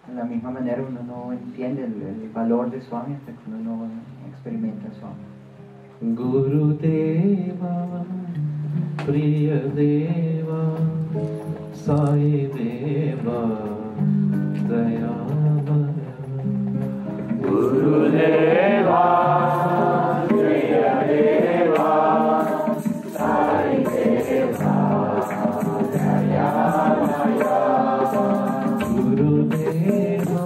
B: De la misma manera uno no entiende el valor de Swami hasta que uno no experimenta Swami.
A: Guru Deva, Priya Deva, Sai Deva Dayamaya
C: Gurudeva Jaya Deva Sai Deva Dayamaya
A: Gurudeva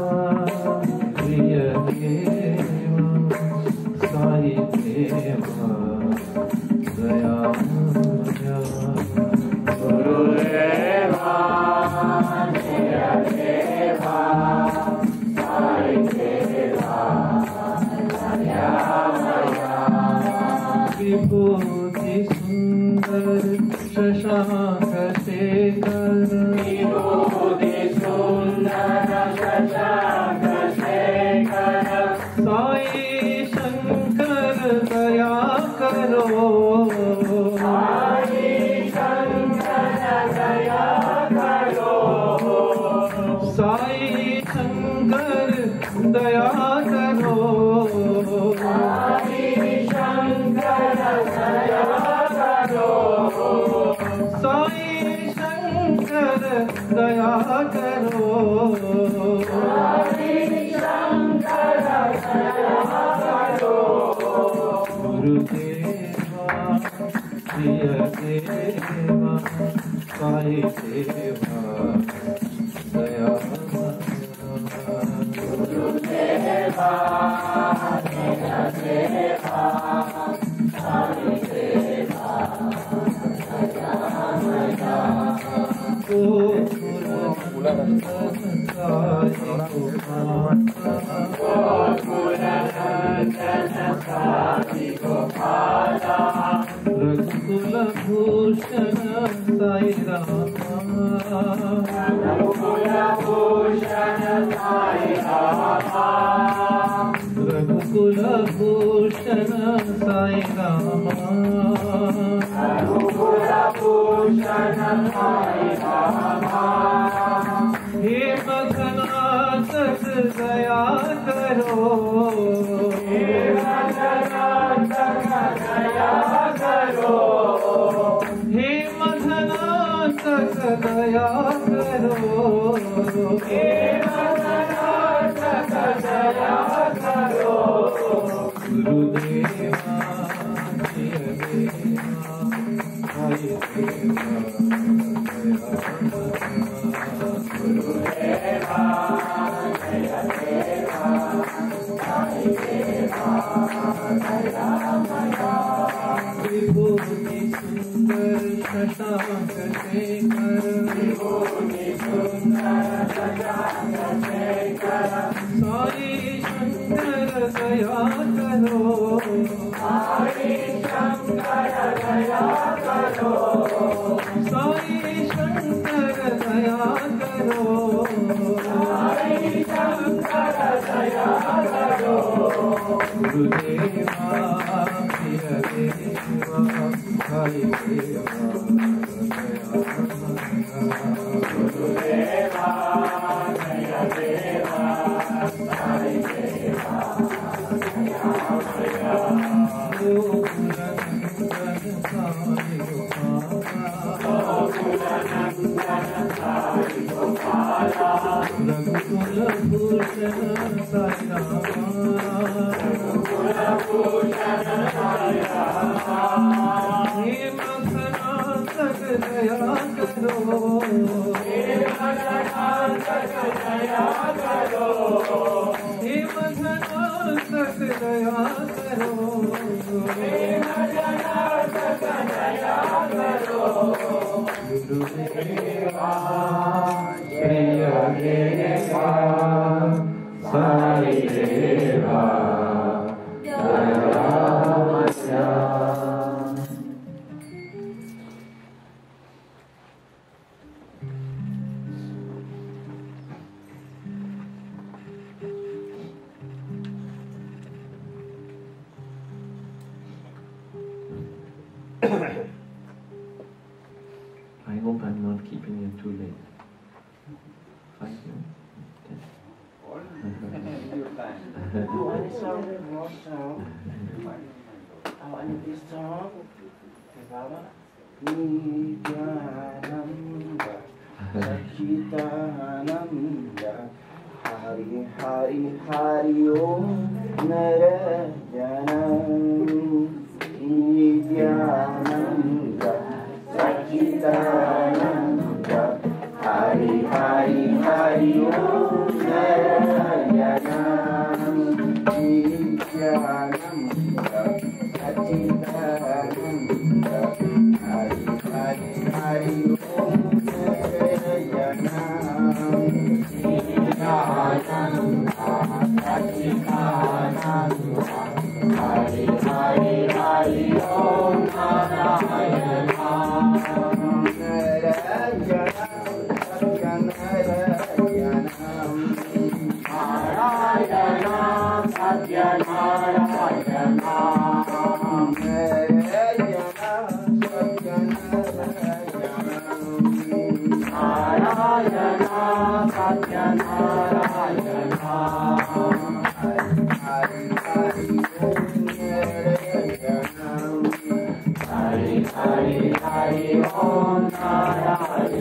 A: Jaya Deva Sai Deva Dayamaya
C: Gurudeva Jaya Deva Sai Deva Dayamaya
A: Vibhuti Sundar Shashank Shekhar
C: Vibhuti Sundar Shashank Shekhar
A: Sai Shankar Daya Karo
C: Sai Shankar Daya Karo
A: Sai Shankar Daya Karo
C: Sai Shankar Daya Karo
A: Sai Shankar Daya Karo
C: Sai Shankar Daya Karo
A: Gurudeva Priya Deva Sai Deva Dayamaya
C: Gurudeva Jaya Deva Sai Deva Dayamaya
A: Raghukula Bhushana Sai Rama
C: Raghukula Bhushana Sai Rama
A: Raghukula Bhushana Sai Rama
C: Raghukula Bhushana Sai Rama
A: He Maganatak Daya Karo
C: He Maganatak Daya Karo
A: He Maganatak Daya Karo
C: He Maganatak Daya Karo
A: Gurudeva Jaya Deva Sai Deva
C: Gurudeva Jaya Deva Sai Deva Dayamaya
A: Vibhuti Sundar Shashank Shekhar
C: Vibhuti Sundar Shashank Shekhar
A: Sai Shankar Daya Karo
C: Sai Shankar Daya Karo
A: Sai Shankar Daya Karo
C: Sai Shankar Daya Karo
A: Gurudeva Priya Deva Sai Deva
C: Gurudeva Jaya Deva Sai Deva Dayamaya Gokulanandana Sai Gopala
A: Raghukula Bhushana Sai Rama
C: Raghukula Bhushana Sai Rama
A: He Maganatak Daya Karo
C: He Maganatak Daya Karo
A: He Maganatak Daya Karo
C: He Maganatak Daya Karo
A: Gurudeva Priya Deva Sai Deva Dayamaya I hope I'm not keeping you too late. 5 minutes? 10?
D: Your time. You want to song? No song. I want this song. Baba. Nityananda.
F: Sachidananda Hari Hari Hari Om Narayanam Nityananda Sachidananda Hari Hari Hari Om Narayanam Nityananda Sachidananda Hari Hari Hari Om Hari Hari Hari Om Narayana Satya Narayana Hari Hari Hari Om Narayana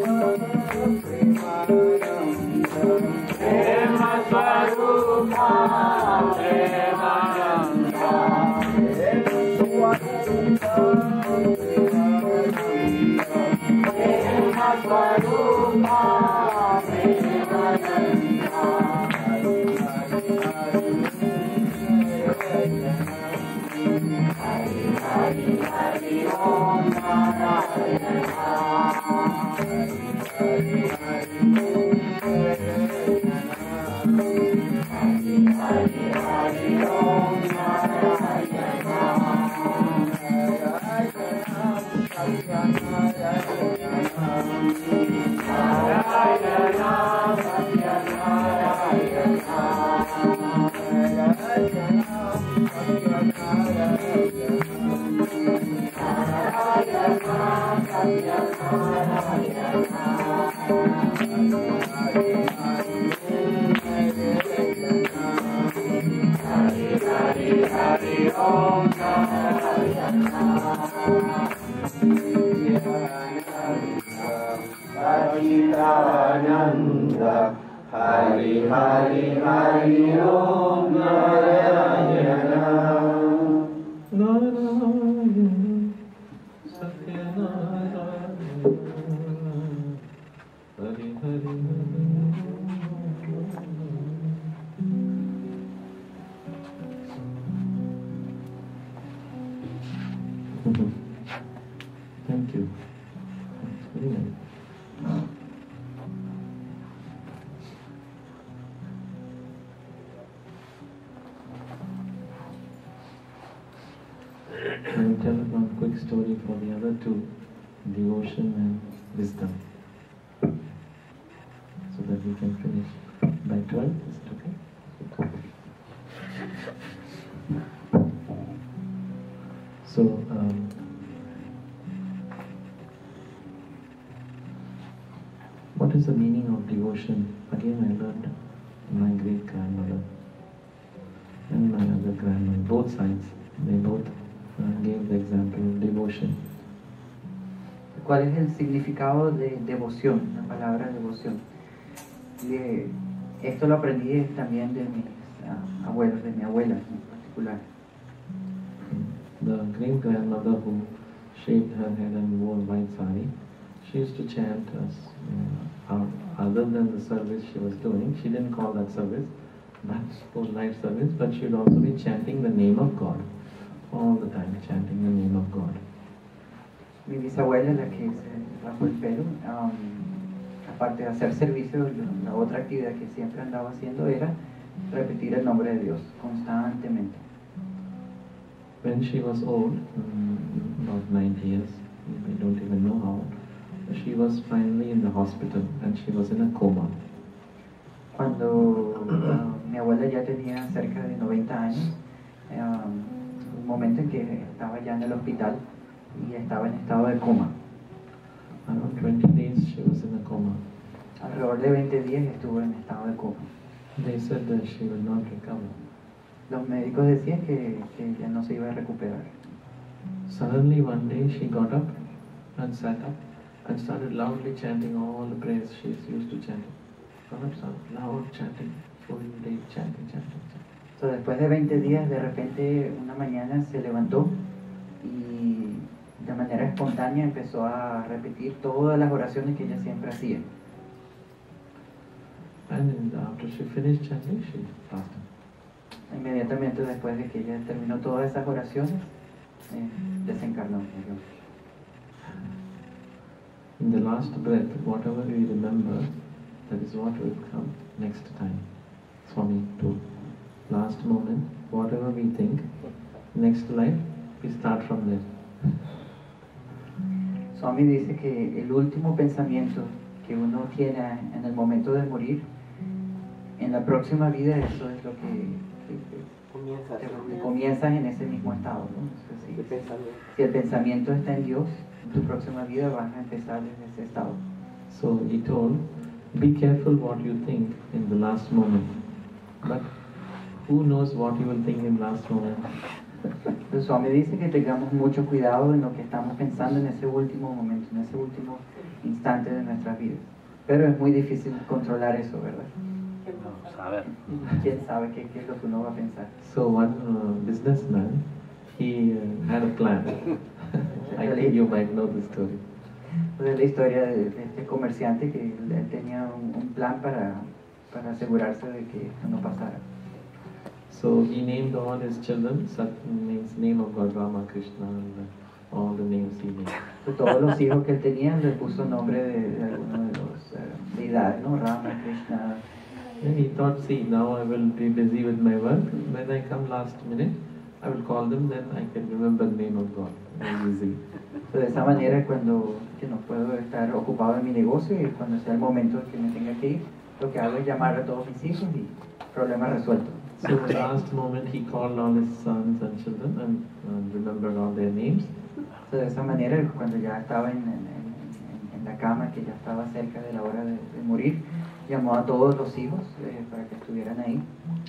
F: Hari Hari Hari Om
A: Thank you. Very nice. I will tell one quick story for the other two, devotion and wisdom, so that we can finish by 12. Is it okay? So, what is the meaning of devotion? Again, I learned my great grandmother and my other grandmother, both sides. They both gave the example of devotion.
B: ¿Cuál es el significado de devoción? La palabra devoción. Esto lo aprendí también de mis abuelos, de mi abuela en particular.
A: The great grandmother who shaved her head and wore white sari, she used to chant us. Other than the service she was doing, she didn't call that service, that's for life service, but she would also be chanting the name of God. All the time chanting the name of God.
B: Mi bisabuela, la que se rapó el pelo, aparte de hacer servicio, la otra actividad que siempre andaba haciendo era repetir el nombre de Dios constantemente.
A: When she was old, about 90 years, I don't even know how, she was finally in the hospital and she was in a coma.
B: Cuando mi abuela ya tenía cerca de 90 años, un momento en que estaba ya en el hospital y estaba en estado de coma.
A: Around 20 days she was in a coma.
B: Alrededor de 20 días estuvo en estado de coma.
A: They said that she will not recover.
B: Los médicos decían que ella no se iba a recuperar.
A: Suddenly one day she got up and sat up and started loudly chanting all the prayers she used to chant. Got up, started loud chanting, full day chanting.
B: So, después de 20 días, de repente, una mañana se levantó y de manera espontánea empezó a repetir todas las oraciones que ella siempre hacía.
A: And after she finished chanting, she passed on.
B: Inmediatamente después de que ella terminó todas esas oraciones, desencarnó.
A: In the last breath, whatever we remember, that is what will come next time. Swami told. Last moment, whatever we think, next life, we start from there.
B: Swami dice que el último pensamiento que uno tiene en el momento de morir, en la próxima vida eso es lo que comienzas en ese mismo estado, ¿no? Entonces, si el pensamiento está en Dios, en tu próxima vida vas a empezar desde ese estado.
A: So he told, be careful what you think in the last moment. But who knows what you will think in last moment?
B: El Swami dice que tengamos mucho cuidado en lo que estamos pensando en ese último momento, en ese último instante de nuestras vidas. Pero es muy difícil controlar eso, ¿verdad? ¿Quién sabe qué es lo que uno va a pensar?
A: So one businessman, he had a plan. I think you might know the story.
B: Es la historia de este comerciante que él tenía un plan para asegurarse de que esto no pasara.
A: So he named all his children, Sat means name of God, Rama, Krishna, and all the names he named.
B: So, todos los hijos que él tenía le puso nombre de alguno de los deidades, ¿no? Rama, Krishna.
A: Then he thought, see, now I will be busy with my work. When I come last minute, I will call them, then I can remember the name of God. Very easy.
B: So, de esa manera, cuando que no puedo estar ocupado en mi negocio y cuando sea el momento que me tenga que ir, lo que hago es llamar a todos mis hijos y problema resuelto.
A: So the last moment he called all his sons and children and remembered all their names.
B: So, de esa manera, cuando ya estaba en la cama, que ya estaba cerca de la hora de morir, llamó a todos los hijos para que estuvieran ahí.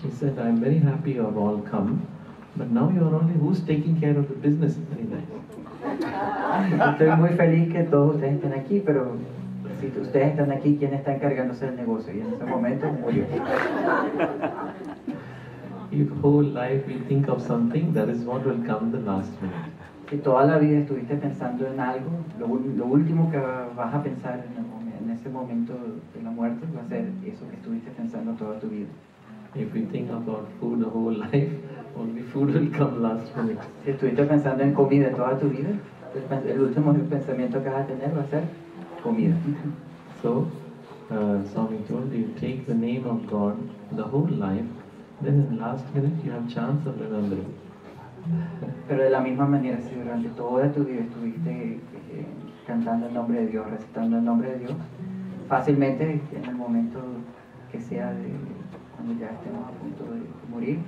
A: He said, I'm very happy you have all come, but now you are only who's taking care of the business. Very nice.
B: Estoy muy feliz que todos ustedes estén aquí, pero si ustedes están aquí, ¿quién está encargándose del negocio? Y en ese momento murió.
A: If whole life you think of something, that is what will come the last minute.
B: Si toda la vida estuviste pensando en algo, lo último que vas a pensar en ese momento de la muerte va a ser eso que estuviste pensando toda tu vida.
A: If you think about food the whole life, only food will come last minute.
B: Si estuviste pensando en comida toda tu vida, el último pensamiento que vas a tener va a ser comida.
A: So, Swami told you, take the name of God the whole life, then in the last minute you have chance of remembering.
B: Pero de la misma manera, si durante toda tu vida estuviste cantando el nombre de Dios, recitando el nombre de Dios, fácilmente en el momento que sea cuando ya estemos a punto de morir,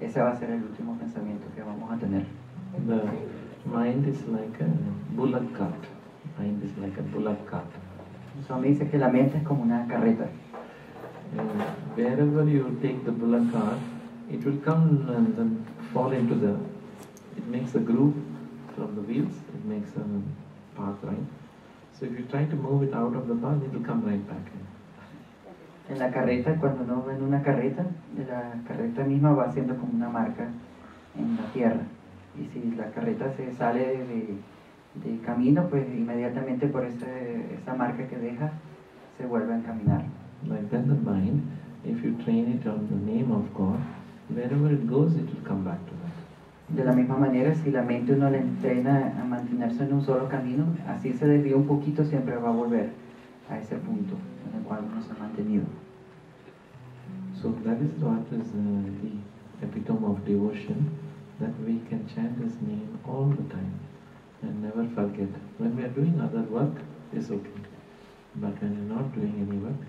B: ese va a ser el último pensamiento que vamos a tener.
A: The mind is like a bullock cart. Mind is like a bullock cart.
B: Swami dice que la mente es como una carreta.
A: Wherever you take the bullock cart, it will come and then fall into the. It makes a groove from the wheels. It makes a path, right? So if you try to move it out of the path, it will come right back in.
B: En la carreta, cuando uno ve en una carreta, la carreta misma va haciendo como una marca en la tierra. Y si la carreta se sale de camino, pues inmediatamente por esa marca que deja, se vuelve a encaminar.
A: Like that, the mind, if you train it on the name of God, wherever it goes, it will come back to that.
B: De la misma manera, si la mente uno la entrena a mantenerse en un solo camino, así se desvía un poquito, siempre va a volver a ese punto en el cual uno se ha mantenido.
A: So that is what is the epitome of devotion. that we can chant His name all the time and never forget. When we are doing other work, it's okay. But when you're not doing any work,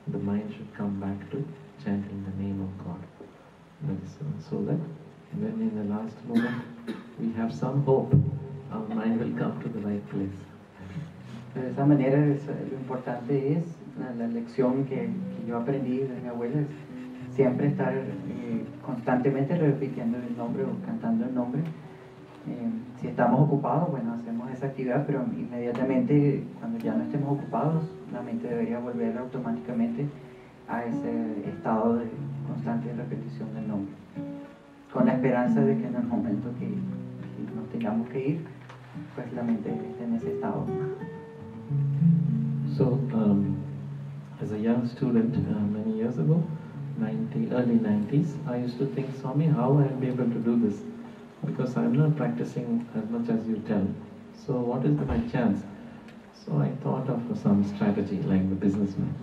A: the mind should come back to chanting the name of God. That is so that when in the last moment we have some hope, our mind will come to the right place.
B: De esa manera, lo importante es la lección que yo aprendí de mi abuela, es siempre estar constantemente repitiendo el nombre o cantando el nombre. Si estamos ocupados, bueno, hacemos esa actividad, pero inmediatamente cuando ya no estemos ocupados, la mente debería volver automáticamente a ese estado de constante repetición del nombre, con la esperanza de que en el momento que nos tengamos que ir, pues la mente esté en ese estado.
A: So, as a young student many years ago, early 90s, I used to think, Swami, how I'll be able to do this? Because I'm not practicing as much as you tell. So what is my chance? So I thought of some strategy like the businessman.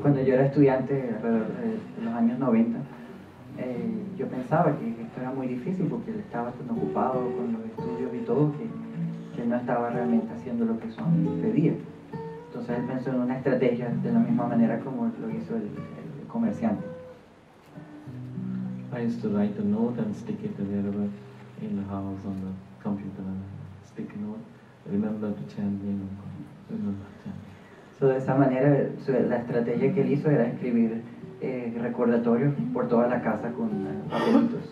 B: Cuando yo era estudiante, alrededor de los años 90, yo pensaba que esto era muy difícil porque él estaba tan ocupado con los estudios y todo que no estaba realmente haciendo lo que Swami pedía. Entonces él pensó en una estrategia de la misma manera como lo hizo el comerciante.
A: I used to write a note and stick it wherever in the house, on the computer, and stick a note. Remember to chant the name of God. Remember to chant.
B: So, de esa manera, la estrategia que él hizo era escribir recordatorios por toda la casa con papelitos.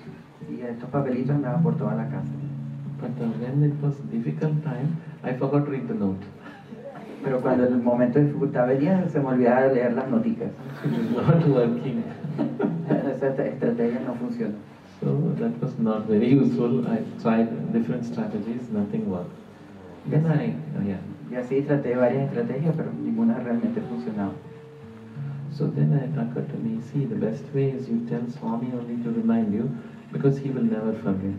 B: Y estos papelitos andaban por toda la casa.
A: But when it was difficult time, I forgot to read the note.
B: Pero cuando el momento de dificultad venía, se me olvidaba de leer las noticas.
A: It is not working.
B: Esa estrategia no funcionó.
A: So that was not very useful. I tried different strategies, nothing worked. Then
B: Y así traté varias estrategias, pero ninguna realmente funcionaba.
A: So then it occurred to me, see, the best way is you tell Swami only to remind you, because he will never forget.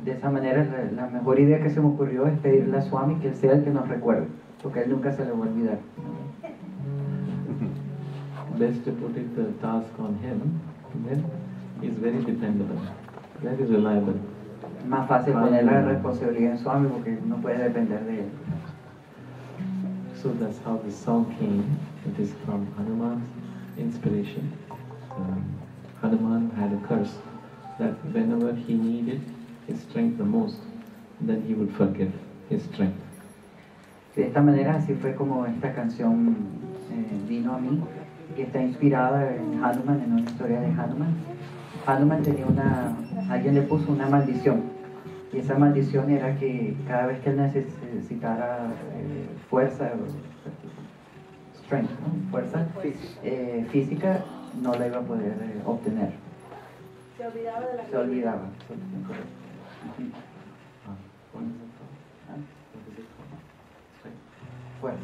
B: De esa manera, la mejor idea que se me ocurrió es pedirle a Swami que él sea el que nos recuerde, porque él nunca se le va a olvidar.
A: Best to put it the task on him, then he is very dependable, very reliable.
B: Más fácil poner la responsabilidad en Swami porque no puede depender de él.
A: So that's how the song came. It is from Hanuman's inspiration. Hanuman had a curse that whenever he needed his strength the most, then he would forget his strength.
B: De esta manera así fue como esta canción vino a mí, que está inspirada en Hanuman, en una historia de Hanuman. Hanuman tenía alguien le puso una maldición, y esa maldición era que cada vez que él necesitara fuerza, strength, ¿no? Fuerza física, no la iba a poder obtener.
G: Se olvidaba de la
B: Se olvidaba. Fuerza.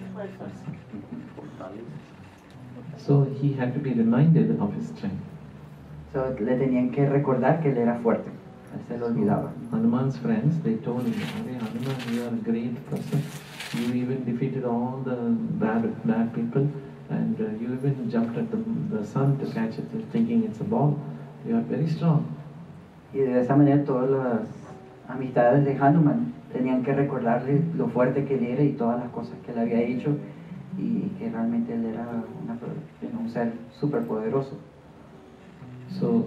A: So he had to be reminded of his strength.
B: So, le tenían que recordar que él era fuerte. Él se lo olvidaba.
A: Hanuman's friends, they told him, "Hey, Hanuman, you are a great person. You even defeated all the bad people, and you even jumped at the sun to catch it, thinking it's a ball. You are very strong."
B: Y de esa manera todas las amistades de Hanuman tenían que recordarle lo fuerte que él era y todas las cosas que él había hecho y que realmente él era un ser súper poderoso.
A: So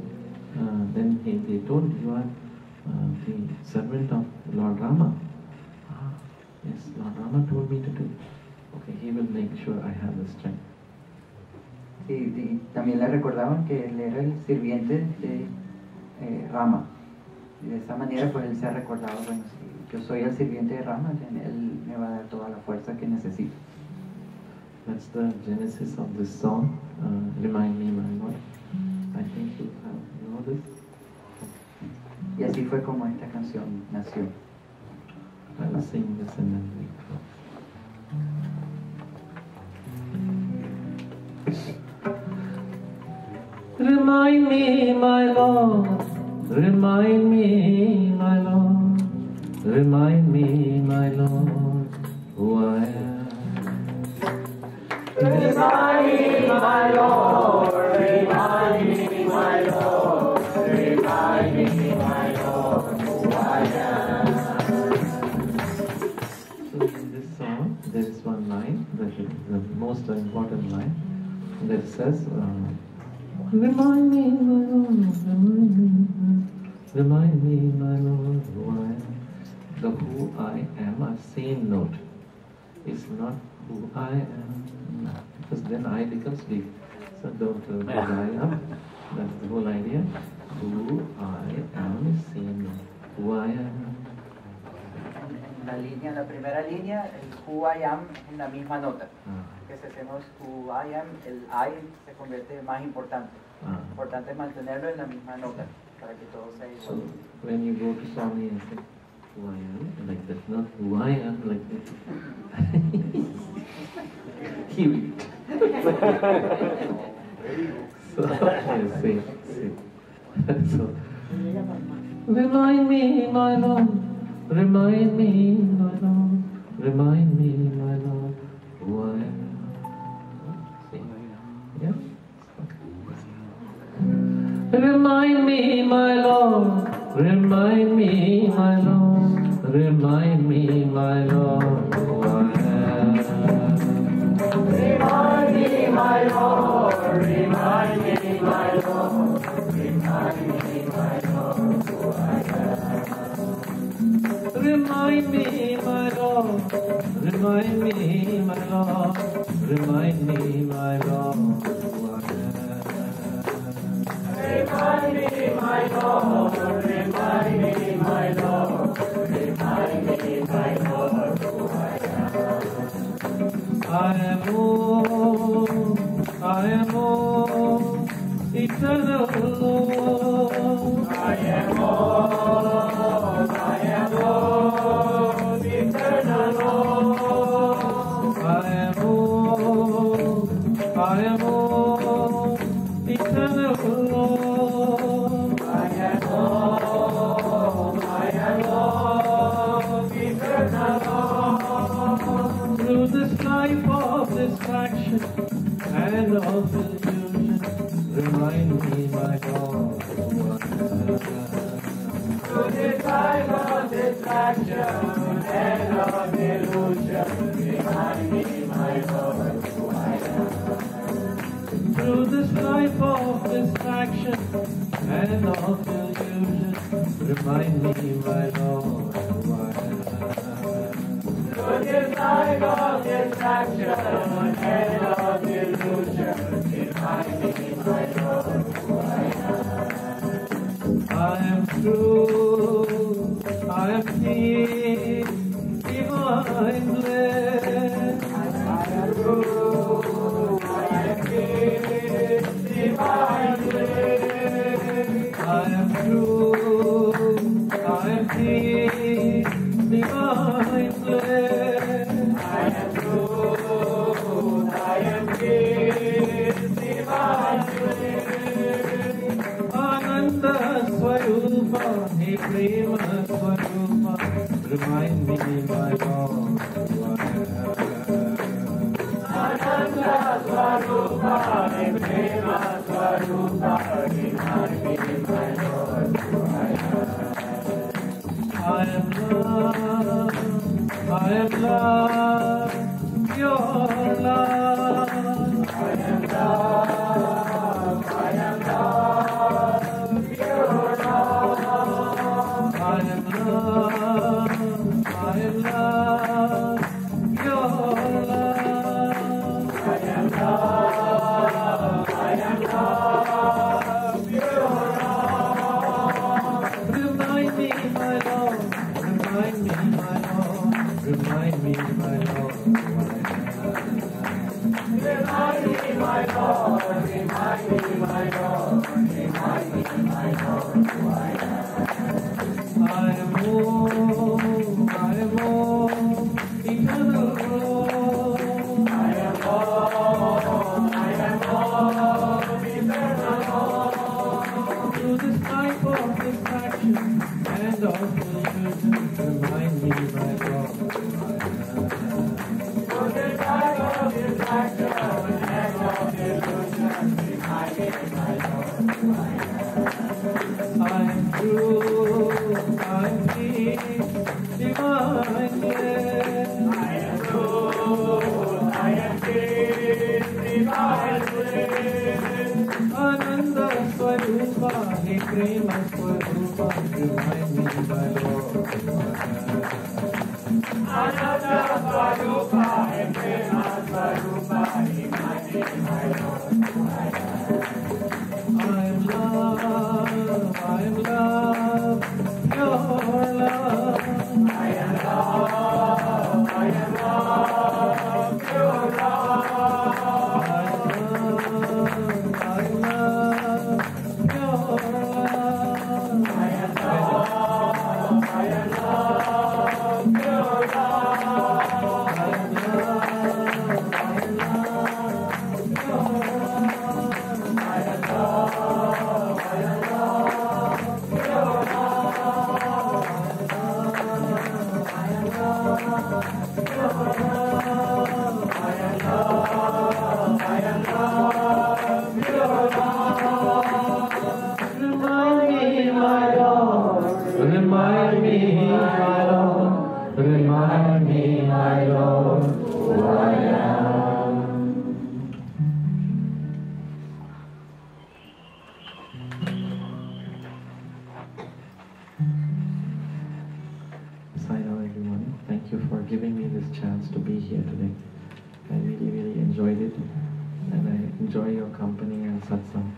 A: then they told, "You are the servant of Lord Rama." Ah, yes, Lord Rama told me to do. Okay, he will make sure I have the strength.
B: Y también le recordaban que él era el sirviente de Rama. Y de esa manera pues él se ha recordado, bueno, si yo soy el sirviente de Rama, él me va a dar toda la fuerza que necesito.
A: That's the genesis of this song, Remind Me, My Lord. I think you know this.
B: Y así fue como esta canción nació.
A: I will sing this and then we Remind me, my Lord, remind me, my Lord, remind me, my Lord, who I am.
F: Remind me, my Lord, remind me, my Lord, remind me,
A: it says, remind me, my Lord, remind me, my Lord, who I am. The who I am, a same note. It's not who I am, because then I becomes big. So don't rely up. That's the whole idea. Who I am is same note. Who I am.
B: En la primera línea, el who I am en la misma nota. Que si hacemos who I am, el I se convierte más importante. Importante mantenerlo en la misma nota para que todo sea igual.
A: So when you go to Swami and say who I am, like that, not who I am, like that. He will. So yes, see. So remind me, my Lord. Remind me, my Lord, remind me, my Lord, who I am. See? Yeah? Remind me, my Lord, remind me, my Lord, remind me, my Lord, who I am.
F: Remind me, my Lord, remind me, my Lord, remind me, my Lord, who I am.
A: Remind me, my Lord, remind me, my Lord, remind me, my Lord, who I am.
F: Remind me, my Lord, remind me, my Lord, remind me, my Lord, who I am.
A: I am all, eternal Lord.
F: I am all, eternal Lord.
A: I am all, eternal Lord.
F: I am all, eternal Lord.
A: Through this life of distraction and of illusion, remind me, my God, who I am.
F: Through this life of distraction and of illusion, remind me, my Lord, who I am.
A: Through this life of distraction and of illusion, remind me, my Lord, who I am.
F: Through this life of distraction and of illusion, remind me, my Lord, who I am.
A: I am true, I am peace, divine bliss.
F: I am true, I am peace, divine bliss.
A: I am true, I am peace, divine bliss.
F: I am true, I am peace, divine bliss.
A: Ananda Swarupa, He Prema Swarupa, remind me, my Lord, who I am.
F: Ananda Swarupa, Prema Swarupa, remind me, my Lord, who I am.
A: I am love, pure love.
F: I am love, pure love.
A: I am love, pure love.
F: I am love, pure love.
A: Remind me, my Lord, remind me, my Lord, remind me, my Lord, who I am.
F: Remind me, my Lord, remind me, my Lord, remind me, my Lord, who I am.
A: I am all, eternal Lord.
F: I am all, eternal Lord.
A: Through this type of distraction and of illusion, remind me, my God, who I am.
F: Through this time of distraction and of illusion, remind me, my Lord, who I am.
A: I am true, I am peace, divine bliss.
F: I am true, I am peace, divine bliss.
A: Swarupa, remind me, my Lord.
F: Ananda Swarupa, Prema Swarupa, remind me, my Lord.
A: I am love, pure love.
F: I am love, pure love.
A: Remind me, my Lord, remind me, my Lord, who I am. Sayonara, everyone. Thank you for giving me this chance to be here today. I really enjoyed it, and I enjoy your company and satsang.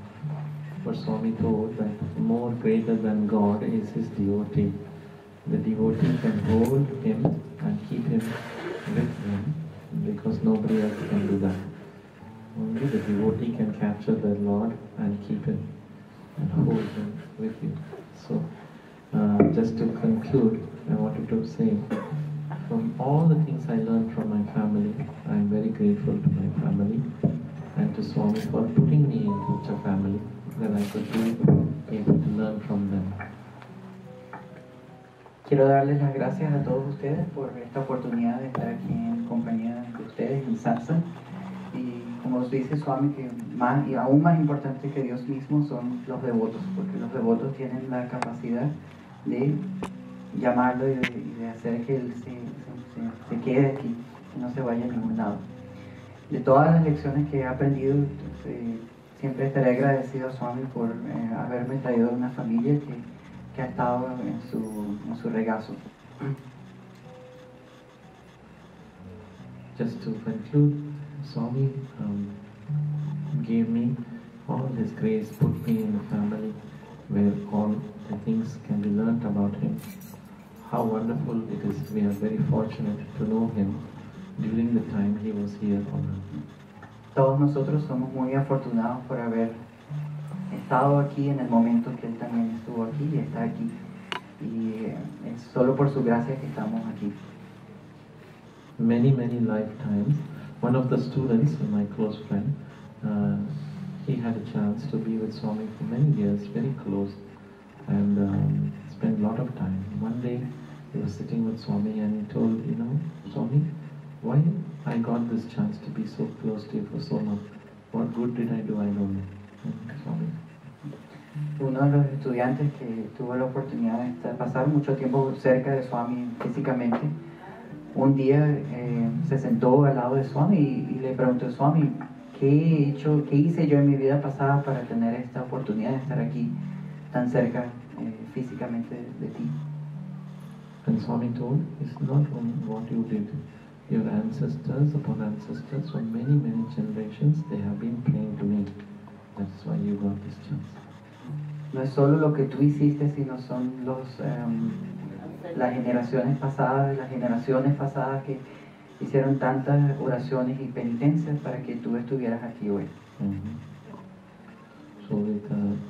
A: For Swami told that more greater than God is his devotee. The devotee can hold him and keep him with him because nobody else can do that. Only the devotee can capture the Lord and keep him and hold him with you. So, just to conclude, I wanted to say, from all the things I learned from my family, I am very grateful to my family and to Swami for putting me in such a family that I could be able to learn from them.
B: Quiero darles las gracias a todos ustedes por esta oportunidad de estar aquí en compañía de ustedes en satsang. Y como os dice Swami, que más y aún más importante que Dios mismo son los devotos, porque los devotos tienen la capacidad de llamarlo y de hacer que él se quede aquí, que no se vaya a ningún lado. De todas las lecciones que he aprendido, siempre estaré agradecido a Swami por haberme traído una familia que ha estado en su regazo.
A: Just to conclude, Swami gave me all his grace, put me in a family where all the things can be learnt about him. How wonderful it is. We are very fortunate to know him during the time he was here on earth.
B: Todos nosotros somos muy afortunados por haber estado aquí en el momento que él también estuvo aquí y está aquí. Y es solo por su gracia que estamos aquí.
A: Many lifetimes. One of the students, my close friend, he had a chance to be with Swami for many years, very close, and spent a lot of time. One day he was sitting with Swami and he told, Swami, why I got this chance to be so close to you for so long? What good did I do? I don't know. Swami.
B: Uno de los estudiantes que tuvo la oportunidad de pasar mucho tiempo cerca de Swami físicamente, un día se sentó al lado de Swami y le preguntó, Swami, ¿qué hice yo en mi vida pasada para tener esta oportunidad de estar aquí tan cerca físicamente de ti?
A: And Swami told, it's not only what you did. Your ancestors upon ancestors for many generations, they have been praying to me. That's why you got this chance.
B: No es solo lo que tú hiciste, sino son las generaciones pasadas que hicieron tantas oraciones y penitencias para que tú estuvieras aquí hoy.
A: So with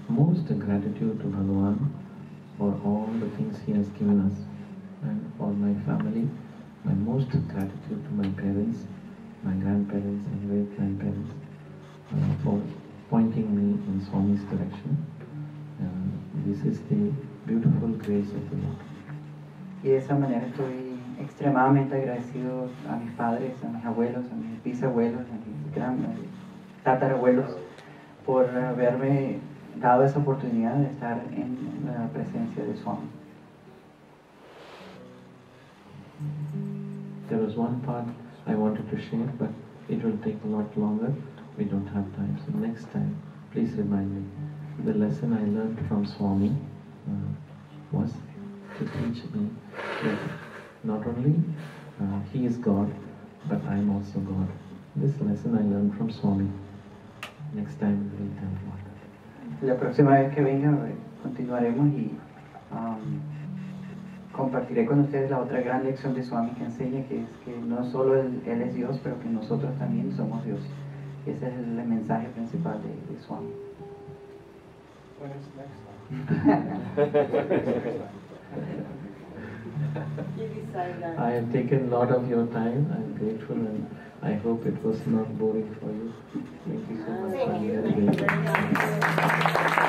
A: most gratitude to Bhagavan for all the things he has given us, and for my family, my most gratitude to my parents, my grandparents and great-grandparents for pointing me in Swami's direction. This is the beautiful grace of the Lord.
B: Y de esa manera estoy extremadamente agradecido a mis padres, a mis abuelos, a mis bisabuelos, a mis tatarabuelos por haberme dado esa oportunidad de estar en la presencia de Swami.
A: There was one part I wanted to share, but it will take a lot longer. We don't have time. So next time, please remind me. The lesson I learned from Swami to teach me that not only He is God, but I am also God. This lesson I learned from Swami. Next time we'll tell more.
B: La próxima vez que venga continuaremos y compartiré con ustedes la otra gran lección de Swami que enseña que es que no solo él es Dios, pero que nosotros también somos Dios. Ese es el mensaje principal de Swami.
F: When is next time?
A: I have taken a lot of your time. I'm grateful and I hope it was not boring for you. Thank you so much.
G: Thank you.